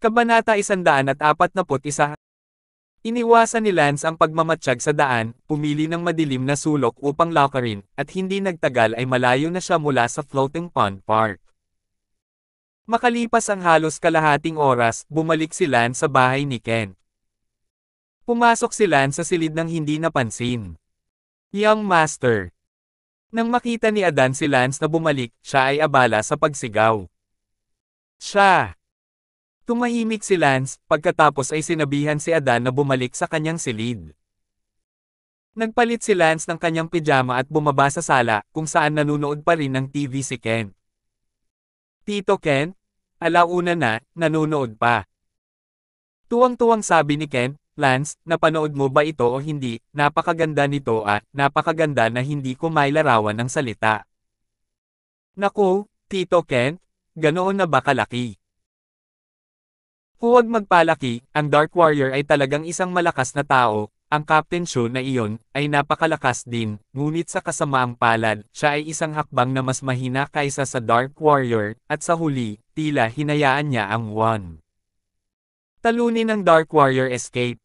Kabanata 141. Iniwasan ni Lance ang pagmamatsyag sa daan, pumili ng madilim na sulok upang lakarin, at hindi nagtagal ay malayo na siya mula sa floating pond park. Makalipas ang halos kalahating oras, bumalik si Lance sa bahay ni Ken. Pumasok si Lance sa silid ng hindi napansin. Young Master. Nang makita ni Adan si Lance na bumalik, siya ay abala sa pagsigaw. Siya! Tumahimik si Lance, pagkatapos ay sinabihan si Adan na bumalik sa kanyang silid. Nagpalit si Lance ng kanyang pijama at bumaba sa sala, kung saan nanunood pa rin ng TV si Ken. Tito Ken? Alauna na, nanunood pa. Tuwang-tuwang sabi ni Ken, Lance, napanood mo ba ito o hindi? Napakaganda nito napakaganda na hindi ko mailarawan ng salita. Naku, Tito Ken, ganoon na ba kalaki? Huwag magpalaki, ang Dark Warrior ay talagang isang malakas na tao, ang Captain Shu na iyon, ay napakalakas din, ngunit sa kasamaang palad, siya ay isang hakbang na mas mahina kaysa sa Dark Warrior, at sa huli, tila hinayaan niya ang One. Talunin ng Dark Warrior escape.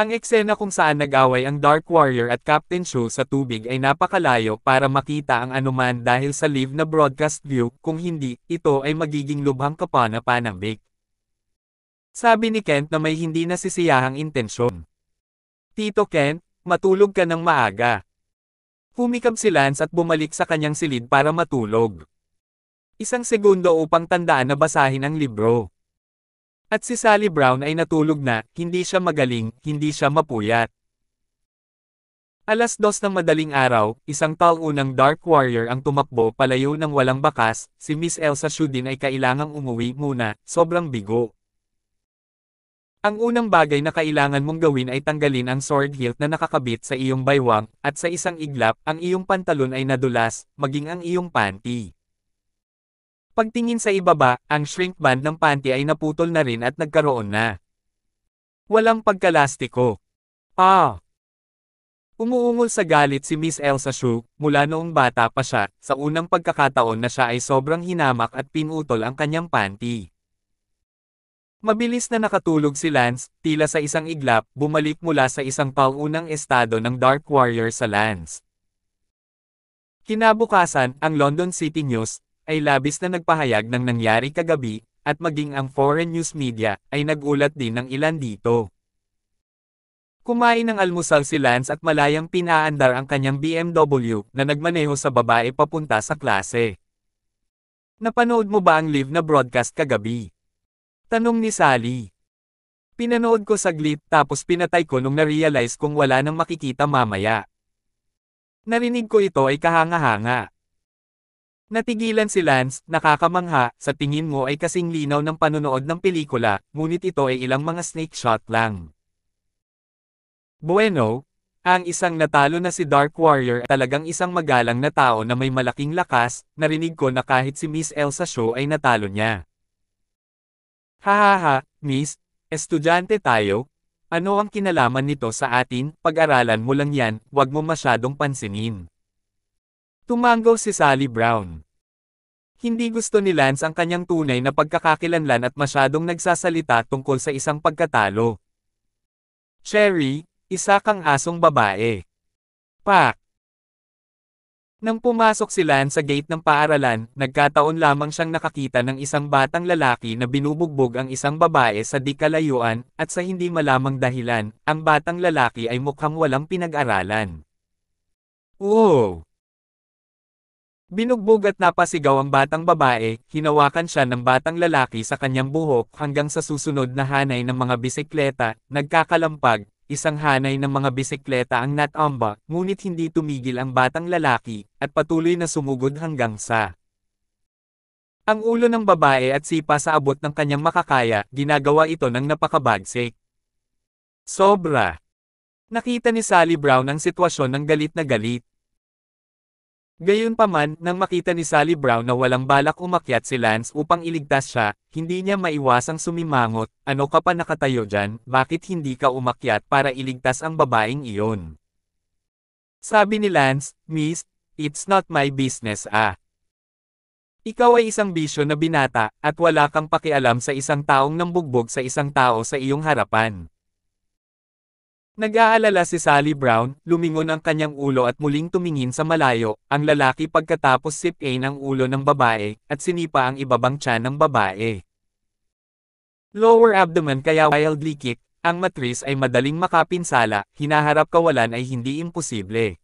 Ang eksena kung saan nag-away ang Dark Warrior at Captain Shu sa tubig ay napakalayo para makita ang anuman dahil sa live na broadcast view, kung hindi, ito ay magiging lubhang kapana-panambik. Sabi ni Kent na may hindi nasisiyahang intensyon. Tito Kent, matulog ka ng maaga. Humikab si Lance at bumalik sa kanyang silid para matulog. Isang segundo upang tandaan na basahin ang libro. At si Sally Brown ay natulog na, hindi siya magaling, hindi siya mapuyat. 2:00 ng madaling araw, isang taunang Dark Warrior ang tumakbo palayo ng walang bakas, si Miss Elsa Shu din ay kailangang umuwi muna, sobrang bigo. Ang unang bagay na kailangan mong gawin ay tanggalin ang sword hilt na nakakabit sa iyong baywang, at sa isang iglap, ang iyong pantalon ay nadulas, maging ang iyong panty. Pagtingin sa ibaba, ang shrink band ng panty ay naputol na rin at nagkaroon na. Walang pagkalastiko. Umuungol sa galit si Miss Elsa Shu, mula noong bata pa siya, sa unang pagkakataon na siya ay sobrang hinamak at pinutol ang kanyang panty. Mabilis na nakatulog si Lance, tila sa isang iglap, bumalik mula sa isang paunang estado ng Dark Warrior sa Lance. Kinabukasan, ang London City News, ay labis na nagpahayag ng nangyari kagabi, at maging ang foreign news media, ay nagulat din ng ilan dito. Kumain ng almusal si Lance at malayang pinaandar ang kanyang BMW, na nagmaneho sa babae papunta sa klase. Napanood mo ba ang live na broadcast kagabi? Tanong ni Sally. Pinanood ko saglit tapos pinatay ko nung na-realize kong wala nang makikita mamaya. Narinig ko ito ay kahanga-hanga. Natigilan si Lance, nakakamangha, sa tingin mo ay kasing linaw ng panonood ng pelikula, ngunit ito ay ilang mga snake shot lang. Bueno, ang isang natalo na si Dark Warrior talagang isang magalang na tao na may malaking lakas, narinig ko na kahit si Miss Elsa Shu ay natalo niya. Hahaha, Miss, estudyante tayo? Ano ang kinalaman nito sa atin? Pag-aralan mo lang yan, wag mo masyadong pansinin. Tumango si Sally Brown. Hindi gusto ni Lance ang kanyang tunay na pagkakakilanlan at masyadong nagsasalita tungkol sa isang pagkatalo. Cherry, isa kang asong babae. Pak! Nang pumasok si Lance sa gate ng paaralan, nagkataon lamang siyang nakakita ng isang batang lalaki na binubugbog ang isang babae sa di kalayuan, at sa hindi malamang dahilan, ang batang lalaki ay mukhang walang pinag-aralan. Wow! Binugbog at napasigaw ang batang babae, hinawakan siya ng batang lalaki sa kanyang buhok hanggang sa susunod na hanay ng mga bisikleta, nagkakalampag. Isang hanay ng mga bisikleta ang natamba, ngunit hindi tumigil ang batang lalaki, at patuloy na sumugod hanggang sa ang ulo ng babae at sipa sa abot ng kanyang makakaya, ginagawa ito ng napakabagsik. Sobra. Nakita ni Sally Brown ang sitwasyon ng galit na galit. Gayunpaman, nang makita ni Sally Brown na walang balak umakyat si Lance upang iligtas siya, hindi niya maiwasang sumimangot, ano ka pa nakatayo dyan, bakit hindi ka umakyat para iligtas ang babaeng iyon? Sabi ni Lance, Miss, it's not my business Ikaw ay isang bisyo na binata, at wala kang pakialam sa isang taong nambugbog sa isang tao sa iyong harapan. Nag-aalala si Sally Brown, lumingon ang kanyang ulo at muling tumingin sa malayo, ang lalaki pagkatapos sipin ang ulo ng babae, at sinipa ang ibabang tiyan ng babae. Lower abdomen kaya wildly kick, ang matris ay madaling makapinsala, hinaharap kawalan ay hindi imposible.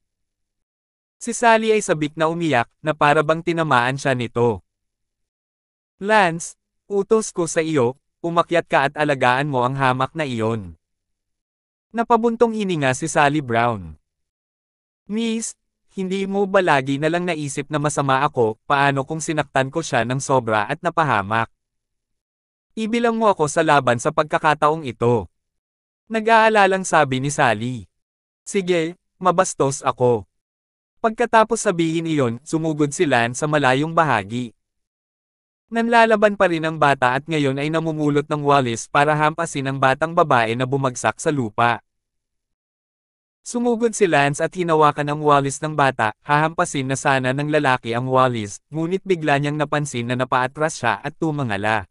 Si Sally ay sabik na umiyak, na para bang tinamaan siya nito. Lance, utos ko sa iyo, umakyat ka at alagaan mo ang hamak na iyon. Napabuntong hininga si Sally Brown. Miss, hindi mo ba lagi na lang naisip na masama ako, paano kung sinaktan ko siya ng sobra at napahamak? Ibilang mo ako sa laban sa pagkakataong ito. Nag-aalalang sabi ni Sally. Sige, mabastos ako. Pagkatapos sabihin iyon, sumugod si Lance sa malayong bahagi. Nanlalaban pa rin ang bata at ngayon ay namumulot ng walis para hampasin ang batang babae na bumagsak sa lupa. Sumugod si Lance at hinawakan ang walis ng bata, hahampasin na sana ng lalaki ang walis, ngunit bigla niyang napansin na napaatras siya at tumangala.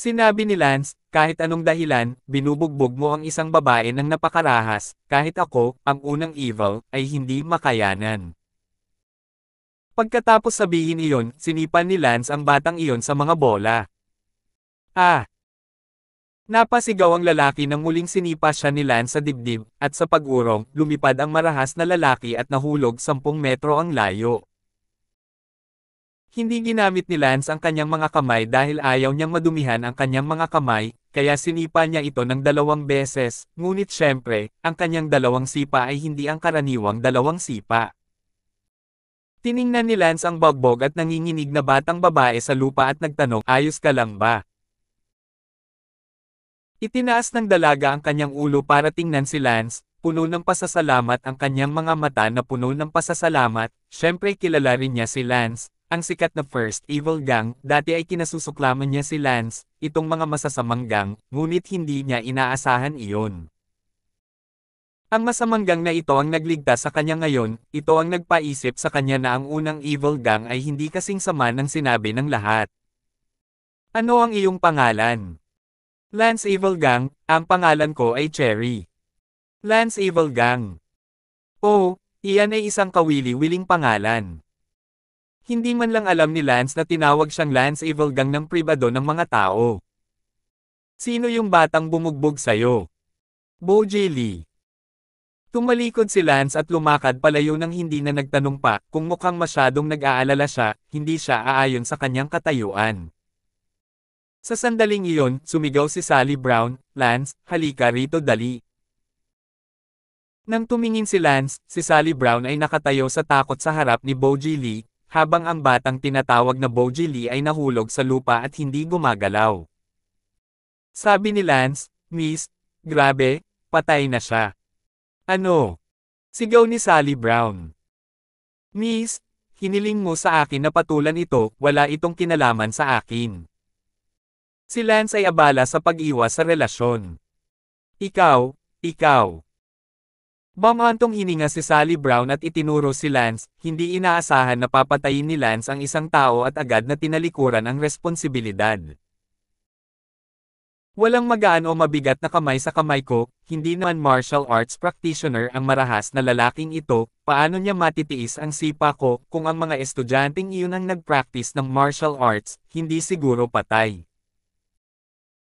Sinabi ni Lance, kahit anong dahilan, binubugbog mo ang isang babae ng napakarahas, kahit ako, ang unang evil, ay hindi makayanan. Pagkatapos sabihin iyon, sinipan ni Lance ang batang iyon sa mga bola. Ah! Napasigaw ang lalaki nang muling sinipa siya ni Lance sa dibdib, at sa pag-urong, lumipad ang marahas na lalaki at nahulog 10 metro ang layo. Hindi ginamit ni Lance ang kanyang mga kamay dahil ayaw niyang madumihan ang kanyang mga kamay, kaya sinipa niya ito ng 2 beses, ngunit syempre, ang kanyang 2 sipa ay hindi ang karaniwang 2 sipa. Tiningnan ni Lance ang bagbog at nanginginig na batang babae sa lupa at nagtanong, ayos ka lang ba? Itinaas ng dalaga ang kanyang ulo para tingnan si Lance, puno ng pasasalamat ang kanyang mga mata na puno ng pasasalamat, syempre kilala rin niya si Lance. Ang sikat na First Evil Gang, dati ay kinasusuklaman niya si Lance, itong mga masasamang gang, ngunit hindi niya inaasahan iyon. Ang masamang gang na ito ang nagligtas sa kanya ngayon, ito ang nagpaisip sa kanya na ang unang Evil Gang ay hindi kasing sama ng sinabi ng lahat. Ano ang iyong pangalan? Lance Evil Gang, ang pangalan ko ay Cherry. Lance Evil Gang. Oh, iyan ay isang kawili-wiling pangalan. Hindi man lang alam ni Lance na tinawag siyang Lance Evil Gang ng pribado ng mga tao. Sino yung batang bumugbog sa'yo? Bo-J Lee. Tumalikod si Lance at lumakad palayo nang hindi na nagtanong pa, kung mukhang masyadong nag-aalala siya, hindi siya aayon sa kanyang katayuan. Sa sandaling iyon, sumigaw si Sally Brown, Lance, halika rito dali. Nang tumingin si Lance, si Sally Brown ay nakatayo sa takot sa harap ni Bo-J Lee, habang ang batang tinatawag na Bo-J Lee ay nahulog sa lupa at hindi gumagalaw. Sabi ni Lance, Miss, grabe, patay na siya. Ano? Sigaw ni Sally Brown. Miss, hiniling mo sa akin na patulan ito, wala itong kinalaman sa akin. Si Lance ay abala sa pag-iwas sa relasyon. Ikaw. Bumantong hininga si Sally Brown at itinuro si Lance, hindi inaasahan na papatayin ni Lance ang isang tao at agad na tinalikuran ang responsibilidad. Walang magaan o mabigat na kamay sa kamay ko, hindi naman martial arts practitioner ang marahas na lalaking ito, paano niya matitiis ang sipa ko, kung ang mga estudyanteng iyon ang nag-practice ng martial arts, hindi siguro patay.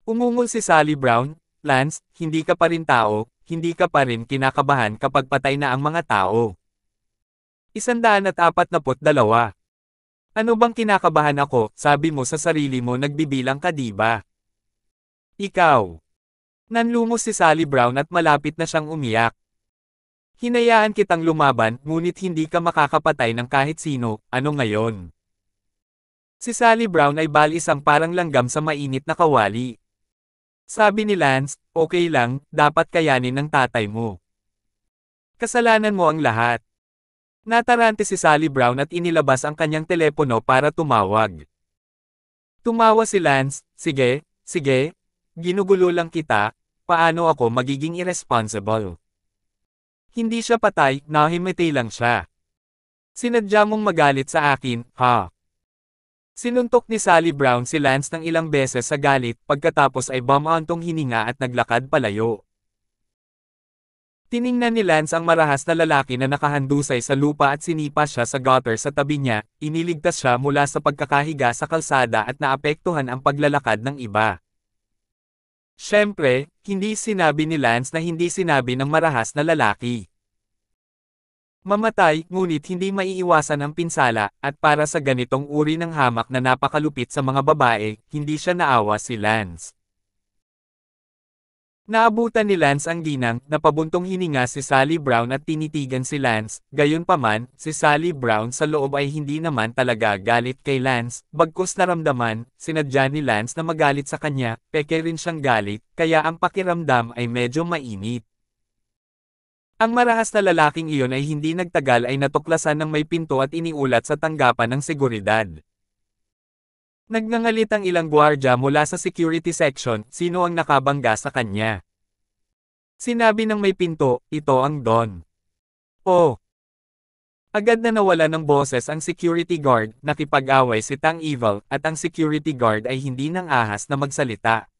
Umungol si Sally Brown, Lance, hindi ka pa rin tao, hindi ka pa rin kinakabahan kapag patay na ang mga tao. 142. Ano bang kinakabahan ako, sabi mo sa sarili mo nagbibilang ka diba? Ikaw. Nanlumos si Sally Brown at malapit na siyang umiyak. Hinayaan kitang lumaban, ngunit hindi ka makakapatay ng kahit sino, ano ngayon? Si Sally Brown ay balisang parang langgam sa mainit na kawali. Sabi ni Lance, okay lang, dapat kayanin ng tatay mo. Kasalanan mo ang lahat. Natarante si Sally Brown at inilabas ang kanyang telepono para tumawag. Tumawa si Lance, sige, ginugulo lang kita, paano ako magiging irresponsible? Hindi siya patay, nahimatay lang siya. Sinadya mong magalit sa akin, ha? Sinuntok ni Sally Brown si Lance ng ilang beses sa galit pagkatapos ay bumantong hininga at naglakad palayo. Tiningnan ni Lance ang marahas na lalaki na nakahandusay sa lupa at sinipa siya sa gutter sa tabi niya, iniligtas siya mula sa pagkakahiga sa kalsada at naapektuhan ang paglalakad ng iba. Siyempre, hindi sinabi ni Lance na hindi sinabi ng marahas na lalaki. Mamatay, ngunit hindi maiiwasan ang pinsala, at para sa ganitong uri ng hamak na napakalupit sa mga babae, hindi siya naawa si Lance. Naabutan ni Lance ang ginang, napabuntong hininga si Sally Brown at tinitigan si Lance, gayunpaman, si Sally Brown sa loob ay hindi naman talaga galit kay Lance, bagkus naramdaman, sinadya ni Lance na magalit sa kanya, peke rin siyang galit, kaya ang pakiramdam ay medyo mainit. Ang marahas na lalaking iyon ay hindi nagtagal ay natuklasan ng may pinto at iniulat sa tanggapan ng seguridad. Nagngangalit ang ilang gwardya mula sa security section, sino ang nakabangga sa kanya. Sinabi ng may pinto, ito ang Don. Oh! Agad na nawala ng boses ang security guard, nakipag-away si Tang Evil, at ang security guard ay hindi nang ahas na magsalita.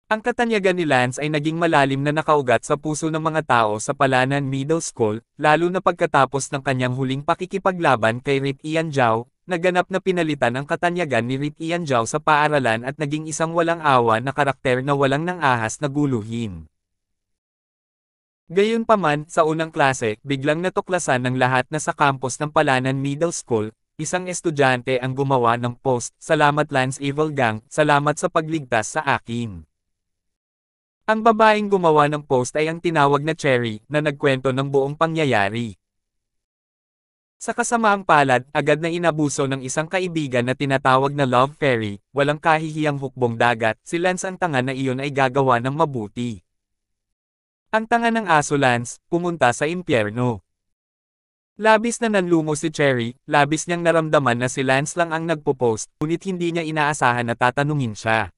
Ang katanyagan ni Lance ay naging malalim na nakaugat sa puso ng mga tao sa Palanan Middle School, lalo na pagkatapos ng kanyang huling pakikipaglaban kay Rit Ian Zhao, naganap na pinalitan ang katanyagan ni Rit Ian Zhao sa paaralan at naging isang walang awa na karakter na walang nang ahas na guluhin. Gayunpaman, sa unang klase, biglang natuklasan ng lahat na sa campus ng Palanan Middle School, isang estudyante ang gumawa ng post, "Salamat Lance Evil Gang, salamat sa pagligtas sa akin." Ang babaeng gumawa ng post ay ang tinawag na Cherry, na nagkwento ng buong pangyayari. Sa kasamaang palad, agad na inabuso ng isang kaibigan na tinatawag na Love Fairy, walang kahihiyang hukbong dagat, si Lance ang tanga na iyon ay gagawa ng mabuti. Ang tanga ng aso Lance, pumunta sa impyerno. Labis na nanlumo si Cherry, labis niyang naramdaman na si Lance lang ang nagpo-post, ngunit hindi niya inaasahan na tatanungin siya.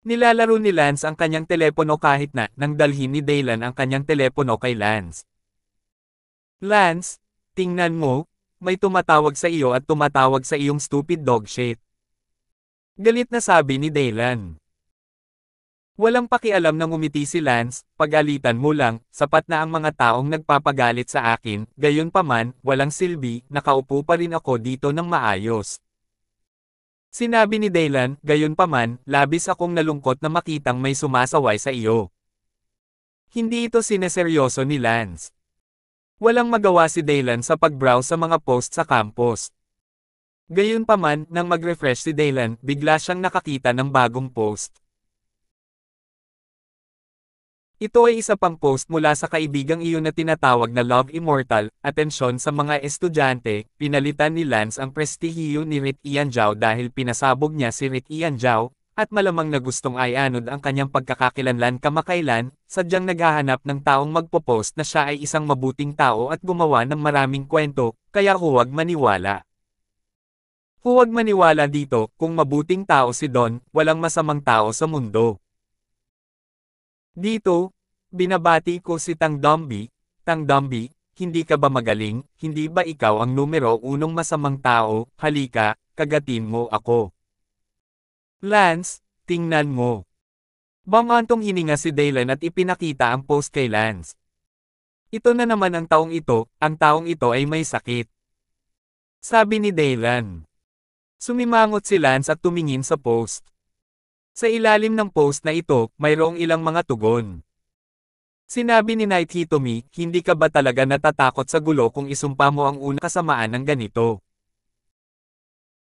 Nilalaro ni Lance ang kanyang telepono kahit na, nang dalhin ni Daylan ang kanyang telepono kay Lance. Lance, tingnan mo, may tumatawag sa iyo at tumatawag sa iyong stupid dog shit. Galit na sabi ni Daylan. Walang pakialam nang umiti si Lance, pagalitan mo lang, sapat na ang mga taong nagpapagalit sa akin, gayunpaman, walang silbi, nakaupo pa rin ako dito ng maayos. Sinabi ni Daylan, gayunpaman, labis akong nalungkot na makitang may sumasaway sa iyo. Hindi ito sineseryoso ni Lance. Walang magawa si Daylan sa pag-browse sa mga post sa campus. Gayunpaman, nang mag-refresh si Daylan, bigla siyang nakakita ng bagong post. Ito ay isa pang post mula sa kaibigang iyon na tinatawag na Love Immortal, atensyon sa mga estudyante, pinalitan ni Lance ang prestihiyo ni Rit Ian Zhao dahil pinasabog niya si Rit Ian Zhao, at malamang na gustong ay-anod ang kanyang pagkakakilanlan kamakailan, sadyang naghahanap ng taong magpo-post na siya ay isang mabuting tao at gumawa ng maraming kwento, kaya huwag maniwala. Huwag maniwala dito, kung mabuting tao si Don, walang masamang tao sa mundo. Dito, binabati ko si Tang Dombi. Tang Dombi, hindi ka ba magaling, hindi ba ikaw ang numero unong masamang tao, halika, kagatin mo ako. Lance, tingnan mo. Bumantong hininga si Daylan at ipinakita ang post kay Lance. Ito na naman ang taong ito ay may sakit. Sabi ni Daylan. Sumimangot si Lance at tumingin sa post. Sa ilalim ng post na ito, mayroong ilang mga tugon. Sinabi ni Night Hitomi, hindi ka ba talaga natatakot sa gulo kung isumpa mo ang unang kasamaan ng ganito?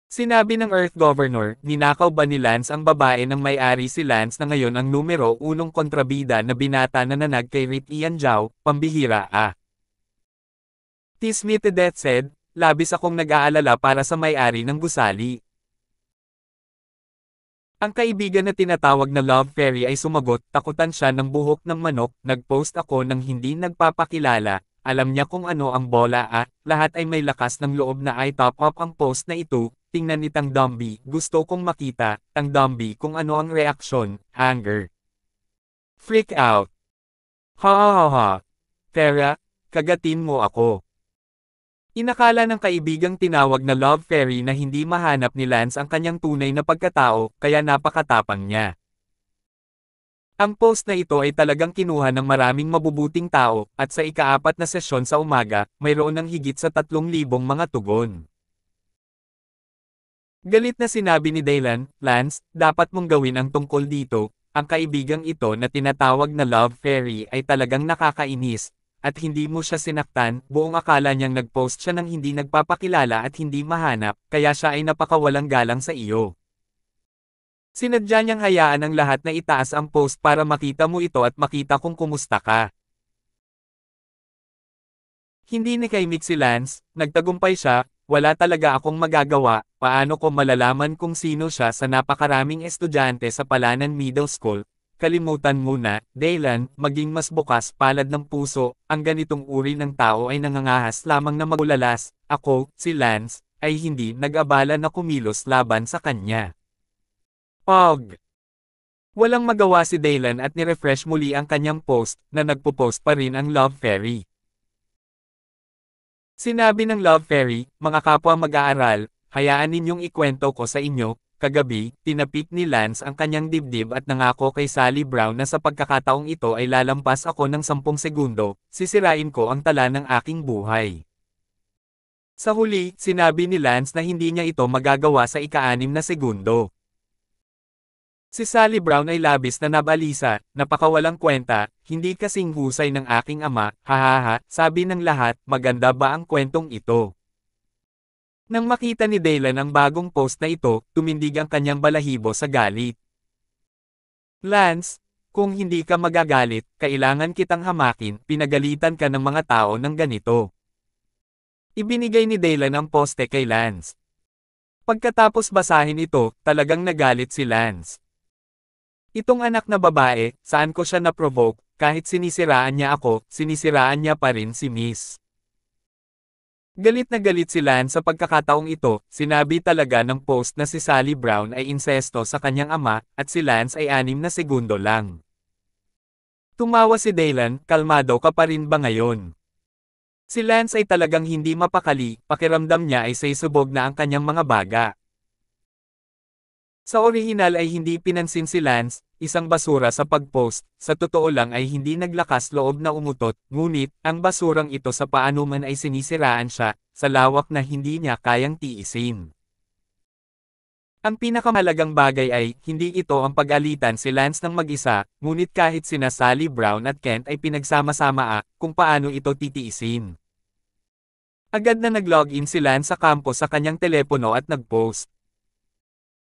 Sinabi ng Earth Governor, ninakaw ba ni Lance ang babae ng may-ari si Lance na ngayon ang numero unong kontrabida na binata na nanag kay Rit Ian Zhao, pambihira ah. Tismi Tedet said, labis akong nag-aalala para sa may-ari ng gusali. Ang kaibigan na tinatawag na Love Fairy ay sumagot, takutan siya ng buhok ng manok, nag-post ako ng hindi nagpapakilala, alam niya kung ano ang bola at, lahat ay may lakas ng loob na i-top up ang post na ito, tingnan ni Tang Dombi, gusto kong makita, Tang Dombi kung ano ang reaksyon, anger. Freak out. Ha ha ha ha. Tara, kagatin mo ako. Inakala ng kaibigang tinawag na Love Fairy na hindi mahanap ni Lance ang kanyang tunay na pagkatao, kaya napakatapang niya. Ang post na ito ay talagang kinuha ng maraming mabubuting tao, at sa ika-4 na sesyon sa umaga, mayroon ng higit sa 3,000 mga tugon. Galit na sinabi ni Dylan, Lance, dapat mong gawin ang tungkol dito. Ang kaibigang ito na tinatawag na Love Fairy ay talagang nakakainis, at hindi mo siya sinaktan, buong akala niyang nag-post siya ng hindi nagpapakilala at hindi mahanap, kaya siya ay napakawalang galang sa iyo. Sinadya niyang hayaan ang lahat na itaas ang post para makita mo ito at makita kung kumusta ka. Hindi nakaimik si Lance, nagtagumpay siya, wala talaga akong magagawa, paano ko malalaman kung sino siya sa napakaraming estudyante sa Palanan Middle School. Kalimutan mo na, Dylan, maging mas bukas palad ng puso, ang ganitong uri ng tao ay nangangahas lamang na magulalas, ako, si Lance, ay hindi nag-abala na kumilos laban sa kanya. Pog! Walang magawa si Dylan at nirefresh muli ang kanyang post, na nagpo-post pa rin ang Love Fairy. Sinabi ng Love Fairy, mga kapwa mag-aaral, hayaan ninyong ikwento ko sa inyo. Kagabi, tinapik ni Lance ang kanyang dibdib at nangako kay Sally Brown na sa pagkakataong ito ay lalampas ako ng 10 segundo, sisirain ko ang tala ng aking buhay. Sa huli, sinabi ni Lance na hindi niya ito magagawa sa ika-6 na segundo. Si Sally Brown ay labis na nabalisa, napakawalang kwenta, hindi kasing husay ng aking ama, hahaha, sabi ng lahat, maganda ba ang kwentong ito? Nang makita ni Dylan ang bagong post na ito, tumindig ang kanyang balahibo sa galit. Lance, kung hindi ka magagalit, kailangan kitang hamakin, pinagalitan ka ng mga tao ng ganito. Ibinigay ni Dylan ang poste kay Lance. Pagkatapos basahin ito, talagang nagalit si Lance. Itong anak na babae, saan ko siya na-provoke, kahit sinisiraan niya ako, sinisiraan niya pa rin si Miss. Galit na galit si Lance sa pagkakataong ito, sinabi talaga ng post na si Sally Brown ay insesto sa kanyang ama, at si Lance ay 6 na segundo lang. Tumawa si Dylan, kalmado ka pa rin ba ngayon? Si Lance ay talagang hindi mapakali, pakiramdam niya ay saysubog na ang kanyang mga baga. Sa orihinal ay hindi pinansin si Lance, isang basura sa pag-post, sa totoo lang ay hindi naglakas loob na umutot, ngunit, ang basurang ito sa paanuman ay sinisiraan siya, sa lawak na hindi niya kayang tiisin. Ang pinakamahalagang bagay ay, hindi ito ang pag-alitan si Lance ng mag-isa, ngunit kahit sina Sally Brown at Kent ay pinagsama-sama kung paano ito titiisin. Agad na nag-login si Lance sa campus sa kanyang telepono at nag-post.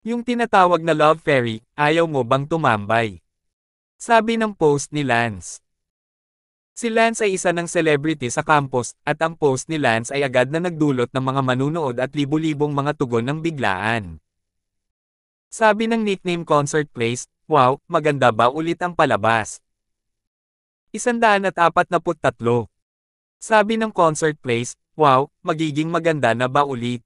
Yung tinatawag na Love Fairy, ayaw mo bang tumambay? Sabi ng post ni Lance. Si Lance ay isa ng celebrity sa campus, at ang post ni Lance ay agad na nagdulot ng mga manunood at libu-libong mga tugon ng biglaan. Sabi ng nickname Concert Place, wow, maganda ba ulit ang palabas? 143. Sabi ng Concert Place, wow, magiging maganda na ba ulit?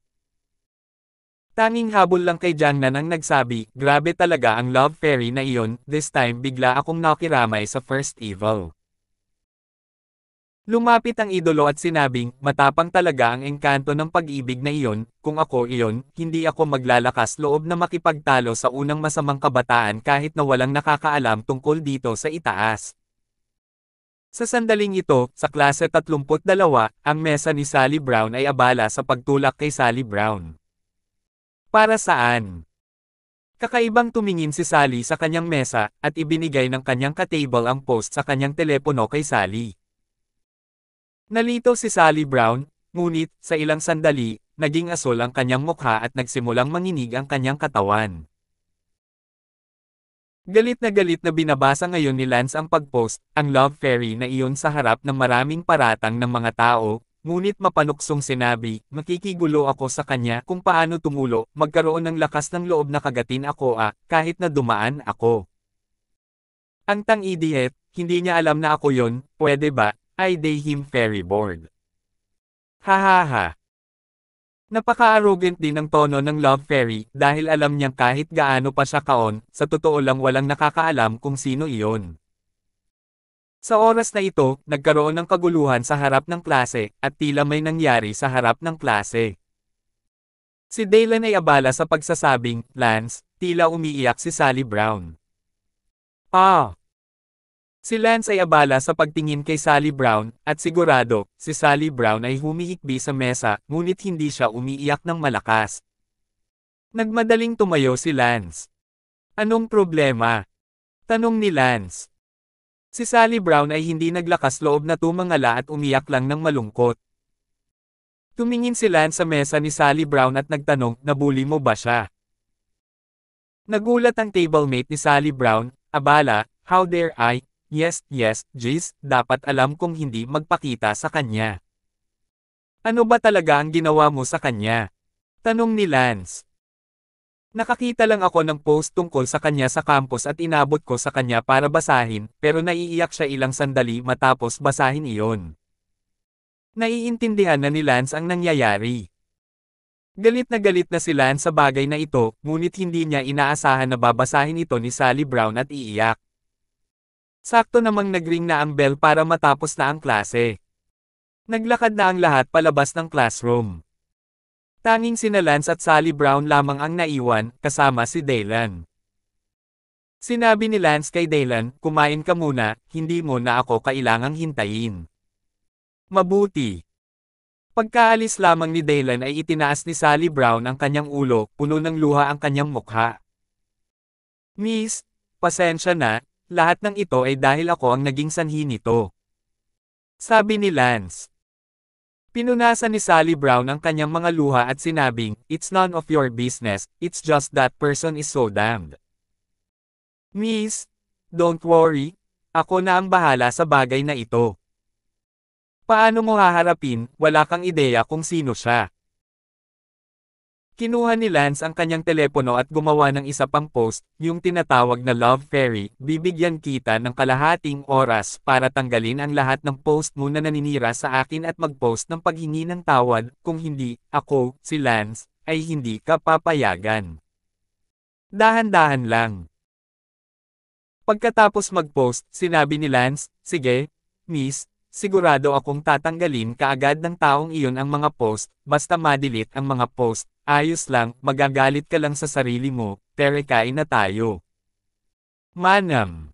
Tanging habol lang kay Jangnan ang nagsabi, grabe talaga ang Love Fairy na iyon, this time bigla akong nakiramay sa First Evil. Lumapit ang idolo at sinabing, matapang talaga ang engkanto ng pag-ibig na iyon, kung ako iyon, hindi ako maglalakas loob na makipagtalo sa unang masamang kabataan kahit na walang nakakaalam tungkol dito sa itaas. Sa sandaling ito, sa klase 32, ang mesa ni Sally Brown ay abala sa pagtulak kay Sally Brown. Para saan? Kakaibang tumingin si Sally sa kanyang mesa, at ibinigay ng kanyang ka-table ang post sa kanyang telepono kay Sally. Nalito si Sally Brown, ngunit, sa ilang sandali, naging asul ang kanyang mukha at nagsimulang manginig ang kanyang katawan. Galit na binabasa ngayon ni Lance ang pag-post, ang Love Fairy na iyon sa harap ng maraming paratang ng mga tao, ngunit mapanuksong sinabi, makikigulo ako sa kanya kung paano tumulo, magkaroon ng lakas ng loob na kagatin ako kahit na dumaan ako. Ang tang-idiot, hindi niya alam na ako yon, pwede ba, I day him very bored. Hahaha. Napaka-arrogant din ng tono ng Love Fairy dahil alam niyang kahit gaano pa siya kaon, sa totoo lang walang nakakaalam kung sino iyon. Sa oras na ito, nagkaroon ng kaguluhan sa harap ng klase, at tila may nangyari sa harap ng klase. Si Daylan ay abala sa pagsasabing, Lance, tila umiiyak si Sally Brown. Ah! Si Lance ay abala sa pagtingin kay Sally Brown, at sigurado, si Sally Brown ay humihikbi sa mesa, ngunit hindi siya umiiyak ng malakas. Nagmadaling tumayo si Lance. Anong problema? Tanong ni Lance. Si Sally Brown ay hindi naglakas loob na tumangala at umiyak lang ng malungkot. Tumingin si Lance sa mesa ni Sally Brown at nagtanong, nabully mo ba siya? Nagulat ang tablemate ni Sally Brown, abala, how dare I? Yes, jeez, dapat alam kong hindi magpakita sa kanya. Ano ba talaga ang ginawa mo sa kanya? Tanong ni Lance. Nakakita lang ako ng post tungkol sa kanya sa campus at inabot ko sa kanya para basahin, pero naiiyak siya ilang sandali matapos basahin iyon. Naiintindihan na ni Lance ang nangyayari. Galit na si Lance sa bagay na ito, ngunit hindi niya inaasahan na babasahin ito ni Sally Brown at iiyak. Sakto namang nagring na ang bell para matapos na ang klase. Naglakad na ang lahat palabas ng classroom. Tanging sina Lance at Sally Brown lamang ang naiwan, kasama si Daylan. Sinabi ni Lance kay Daylan, kumain ka muna, hindi mo na ako kailangang hintayin. Mabuti. Pagkaalis lamang ni Daylan ay itinaas ni Sally Brown ang kanyang ulo, puno ng luha ang kanyang mukha. Miss, pasensya na, lahat ng ito ay dahil ako ang naging sanhi nito. Sabi ni Lance. Pinunasan ni Sally Brown ang kanyang mga luha at sinabing, it's none of your business, it's just that person is so damned. Miss, don't worry, ako na ang bahala sa bagay na ito. Paano mo haharapin, wala kang ideya kung sino siya. Kinuha ni Lance ang kanyang telepono at gumawa ng isa pang post, yung tinatawag na Love Fairy, bibigyan kita ng kalahating oras para tanggalin ang lahat ng post mo na naninira sa akin at mag-post ng paghingi ng tawad, kung hindi, ako, si Lance, ay hindi ka papayagan. Dahan-dahan lang. Pagkatapos mag-post, sinabi ni Lance, sige, miss, sigurado akong tatanggalin kaagad ng taong iyon ang mga post, basta ma-delete ang mga post. Ayos lang, magagalit ka lang sa sarili mo, pero kain na tayo. Manam.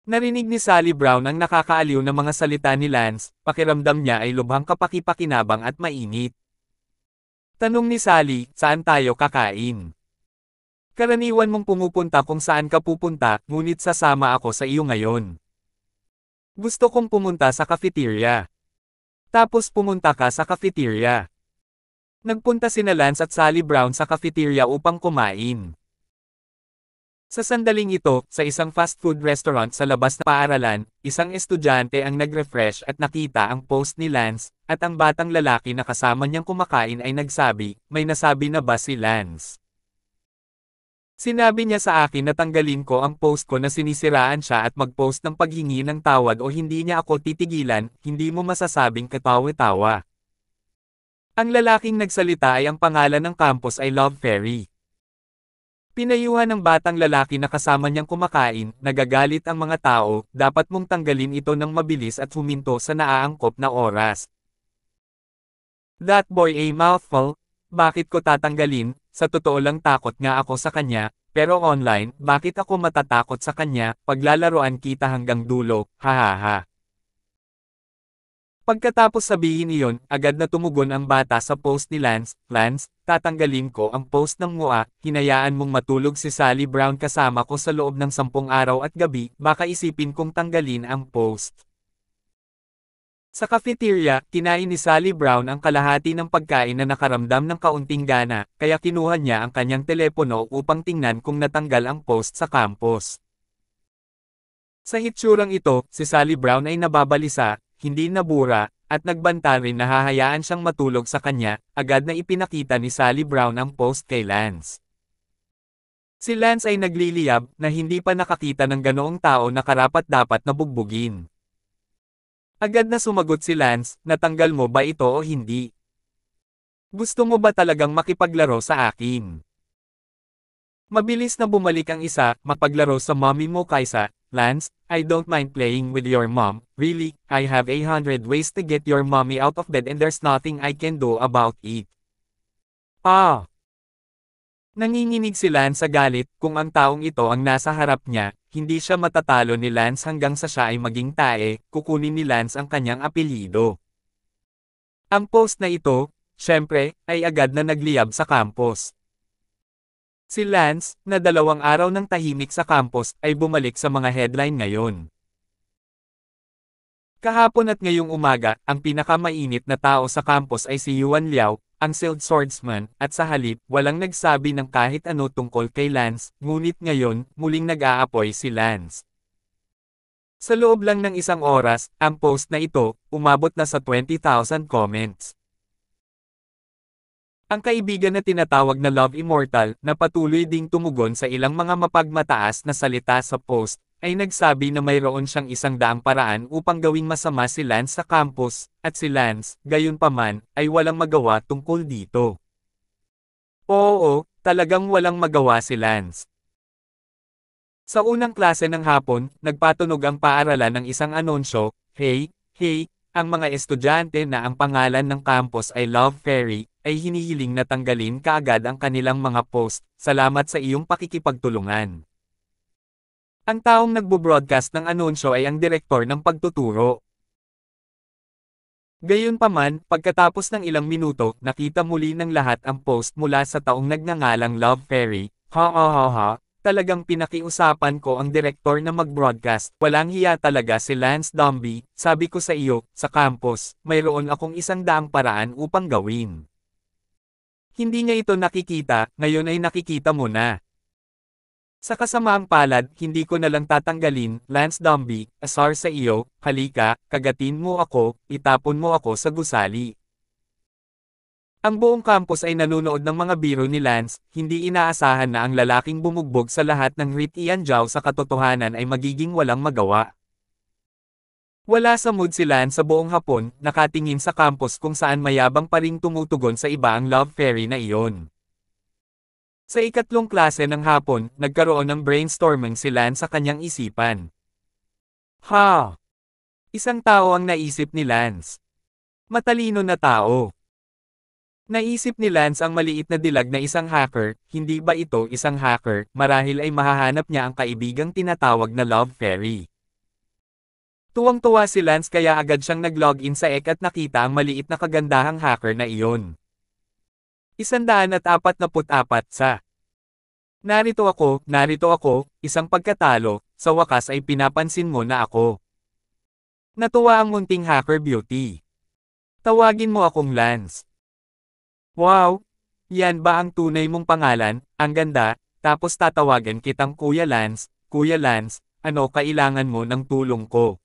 Narinig ni Sally Brown ang nakakaaliw na mga salita ni Lance, pakiramdam niya ay lubhang kapaki-pakinabang at mainit. Tanong ni Sally, saan tayo kakain? Karaniwan mong pumupunta kung saan ka pupunta, ngunit sasama ako sa iyo ngayon. Gusto kong pumunta sa cafeteria. Tapos pumunta ka sa cafeteria. Nagpunta sina Lance at Sally Brown sa cafeteria upang kumain. Sa sandaling ito, sa isang fast food restaurant sa labas ng paaralan, isang estudyante ang nag-refresh at nakita ang post ni Lance, at ang batang lalaki na kasama niyang kumakain ay nagsabi, may nasabi na ba si Lance? Sinabi niya sa akin na tanggalin ko ang post ko na sinisiraan siya at mag-post ng paghingi ng tawad o hindi niya ako titigilan, hindi mo masasabing katawa-tawa. Ang lalaking nagsalita ay ang pangalan ng campus ay Love Fairy. Pinayuhan ng batang lalaki na kasama niyang kumakain, nagagalit ang mga tao, dapat mong tanggalin ito ng mabilis at huminto sa naaangkop na oras. That boy a mouthful, bakit ko tatanggalin, sa totoo lang takot nga ako sa kanya, pero online, bakit ako matatakot sa kanya, paglalaroan kita hanggang dulo, hahaha. Pagkatapos sabihin iyon, agad na tumugon ang bata sa post ni Lance, Lance, tatanggalin ko ang post ng mua, hinayaan mong matulog si Sally Brown kasama ko sa loob ng 10 araw at gabi, baka isipin kong tanggalin ang post. Sa cafeteria, kinain ni Sally Brown ang kalahati ng pagkain na nakaramdam ng kaunting gana, kaya kinuha niya ang kanyang telepono upang tingnan kung natanggal ang post sa campus. Sa hitsurang ito, si Sally Brown ay nababalisa, hindi nabura, at nagbanta rin na hahayaan siyang matulog sa kanya, agad na ipinakita ni Sally Brown ang post kay Lance. Si Lance ay nagliliyab na hindi pa nakakita ng ganoong tao na karapat-dapat na bugbugin. Agad na sumagot si Lance, natanggal mo ba ito o hindi? Gusto mo ba talagang makipaglaro sa akin? Mabilis na bumalik ang isa, mapaglaro sa mommy mo kaysa, Lance, I don't mind playing with your mom, really, I have 100 ways to get your mommy out of bed and there's nothing I can do about it. Ah! Nanginginig si Lance sa galit, kung ang taong ito ang nasa harap niya, hindi siya matatalo ni Lance hanggang sa siya ay maging tae, kukunin ni Lance ang kanyang apelyido. Ang post na ito, syempre, ay agad na nagliyab sa campus. Si Lance, na 2 araw ng tahimik sa campus, ay bumalik sa mga headline ngayon. Kahapon at ngayong umaga, ang pinakamainit na tao sa campus ay si Yuan Liao, ang Sealed Swordsman, at sa halip, walang nagsabi ng kahit ano tungkol kay Lance, ngunit ngayon, muling nag-aapoy si Lance. Sa loob lang ng 1 oras, ang post na ito, umabot na sa 20,000 comments. Ang kaibigan na tinatawag na Love Immortal, na patuloy ding tumugon sa ilang mga mapagmataas na salita sa post, ay nagsabi na mayroon siyang 100 paraan upang gawing masama si Lance sa campus, at si Lance, gayunpaman, ay walang magawa tungkol dito. Oo, talagang walang magawa si Lance. Sa unang klase ng hapon, nagpatunog ang paaralan ng isang anunsyo, Hey, hey, ang mga estudyante na ang pangalan ng campus ay Love Fairy, ay hinihiling na tanggalin kaagad ang kanilang mga post, salamat sa iyong pakikipagtulungan. Ang taong nagbo-broadcast ng anunsyo ay ang direktor ng pagtuturo. Gayunpaman, pagkatapos ng ilang minuto, nakita muli ng lahat ang post mula sa taong nagngangalang Love Fairy, talagang pinakiusapan ko ang direktor na mag-broadcast, walang hiya talaga si Lance Dombey, sabi ko sa iyo, sa campus, mayroon akong 100 paraan upang gawin. Hindi niya ito nakikita, ngayon ay nakikita mo na. Sa kasamaang palad, hindi ko na lang tatanggalin, Lance Dombey, asar sa iyo, halika, kagatin mo ako, itapon mo ako sa gusali. Ang buong campus ay nanunood ng mga biro ni Lance, hindi inaasahan na ang lalaking bumugbog sa lahat ng Rit Ian Zhao sa katotohanan ay magiging walang magawa. Wala sa mood si Lance sa buong hapon, nakatingin sa campus kung saan mayabang pa ring tumutugon sa iba ang Love Fairy na iyon. Sa ikatlong klase ng hapon, nagkaroon ng brainstorming si Lance sa kanyang isipan. Isang tao ang naisip ni Lance. Matalino na tao. Naisip ni Lance ang maliit na dilag na isang hacker, hindi ba ito isang hacker, marahil ay mahahanap niya ang kaibigang tinatawag na Love Fairy. Tuwang-tuwa si Lance kaya agad siyang nag-login sa Ek at nakita ang maliit na kagandahang hacker na iyon. 144 sa. Narito ako, isang pagkatalo, sa wakas ay pinapansin mo na ako. Natuwa ang munting hacker beauty. Tawagin mo akong Lance. Wow! Yan ba ang tunay mong pangalan? Ang ganda, tapos tatawagan kitang Kuya Lance, ano kailangan mo ng tulong ko?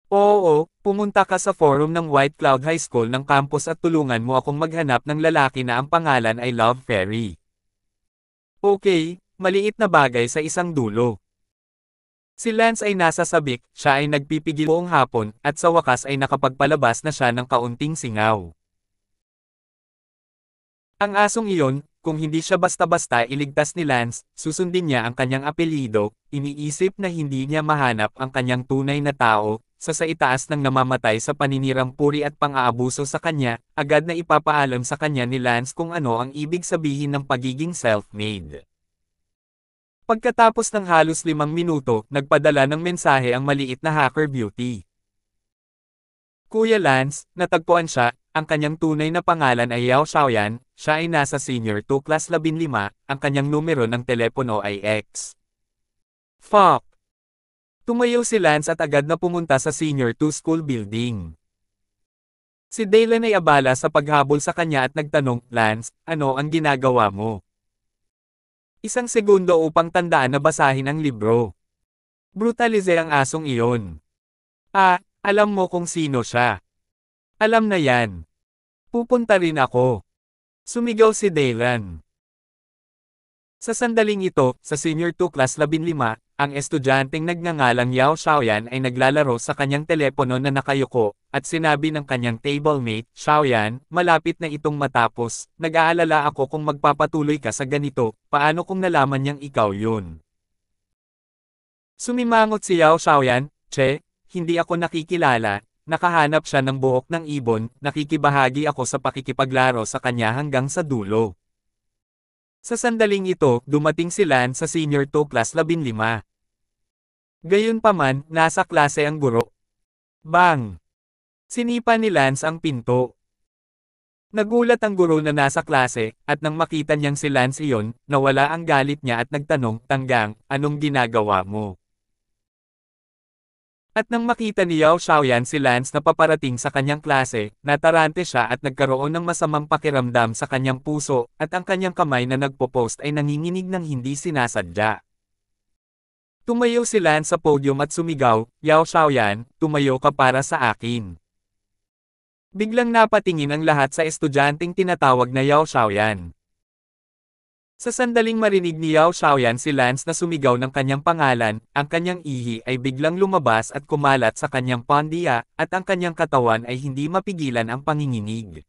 Oo, pumunta ka sa forum ng White Cloud High School ng campus at tulungan mo akong maghanap ng lalaki na ang pangalan ay Love Fairy. Okay, maliit na bagay sa isang dulo. Si Lance ay nasa sabik, siya ay nagpipigil buong hapon, at sa wakas ay nakapagpalabas na siya ng kaunting singaw. Ang asong iyon, kung hindi siya basta-basta iligtas ni Lance, susundin niya ang kanyang apelyido, iniisip na hindi niya mahanap ang kanyang tunay na tao, sa itaas ng namamatay sa paninirang puri at pang-aabuso sa kanya, agad na ipapaalam sa kanya ni Lance kung ano ang ibig sabihin ng pagiging self-made. Pagkatapos ng halos 5 minuto, nagpadala ng mensahe ang maliit na hacker beauty. Kuya Lance, natagpuan siya, ang kanyang tunay na pangalan ay Yao Xiaoyan, siya ay nasa Senior 2 Class 15, ang kanyang numero ng telepono ay X. Fuck! Tumayo si Lance at agad na pumunta sa Senior 2 School Building. Si Daylan ay abala sa paghabol sa kanya at nagtanong, Lance, ano ang ginagawa mo? 1 segundo upang tandaan na basahin ang libro. Brutalize ang asong iyon. Alam mo kung sino siya. Alam na yan. Pupunta rin ako. Sumigaw si Daylan. Sa sandaling ito, sa Senior 2 Class 15, ang estudyanteng nagngangalang Yao Xiaoyan ay naglalaro sa kanyang telepono na nakayuko, at sinabi ng kanyang tablemate, Xiaoyan, malapit na itong matapos, nag-aalala ako kung magpapatuloy ka sa ganito, paano kung nalaman niyang ikaw yun? Sumimangot si Yao Xiaoyan, Che, hindi ako nakikilala, nakahanap siya ng buhok ng ibon, nakikibahagi ako sa pakikipaglaro sa kanya hanggang sa dulo. Sa sandaling ito, dumating si Lance sa Senior 2 Class 15. Gayunpaman, nasa klase ang guro. Bang! Sinipa ni Lance ang pinto. Nagulat ang guro na nasa klase, at nang makita niyang si Lance iyon, nawala ang galit niya at nagtanong, Tanggang, anong ginagawa mo? At nang makita ni Yao Xiaoyan si Lance na paparating sa kanyang klase, natarante siya at nagkaroon ng masamang pakiramdam sa kanyang puso, at ang kanyang kamay na nagpo-post ay nanginginig ng hindi sinasadya. Tumayo si Lance sa podium at sumigaw, Yao Xiaoyan, tumayo ka para sa akin. Biglang napatingin ang lahat sa estudyanteng tinatawag na Yao Xiaoyan. Sa sandaling marinig ni Yao Xiaoyan si Lance na sumigaw ng kanyang pangalan, ang kanyang ihi ay biglang lumabas at kumalat sa kanyang pondiya, at ang kanyang katawan ay hindi mapigilan ang panginginig.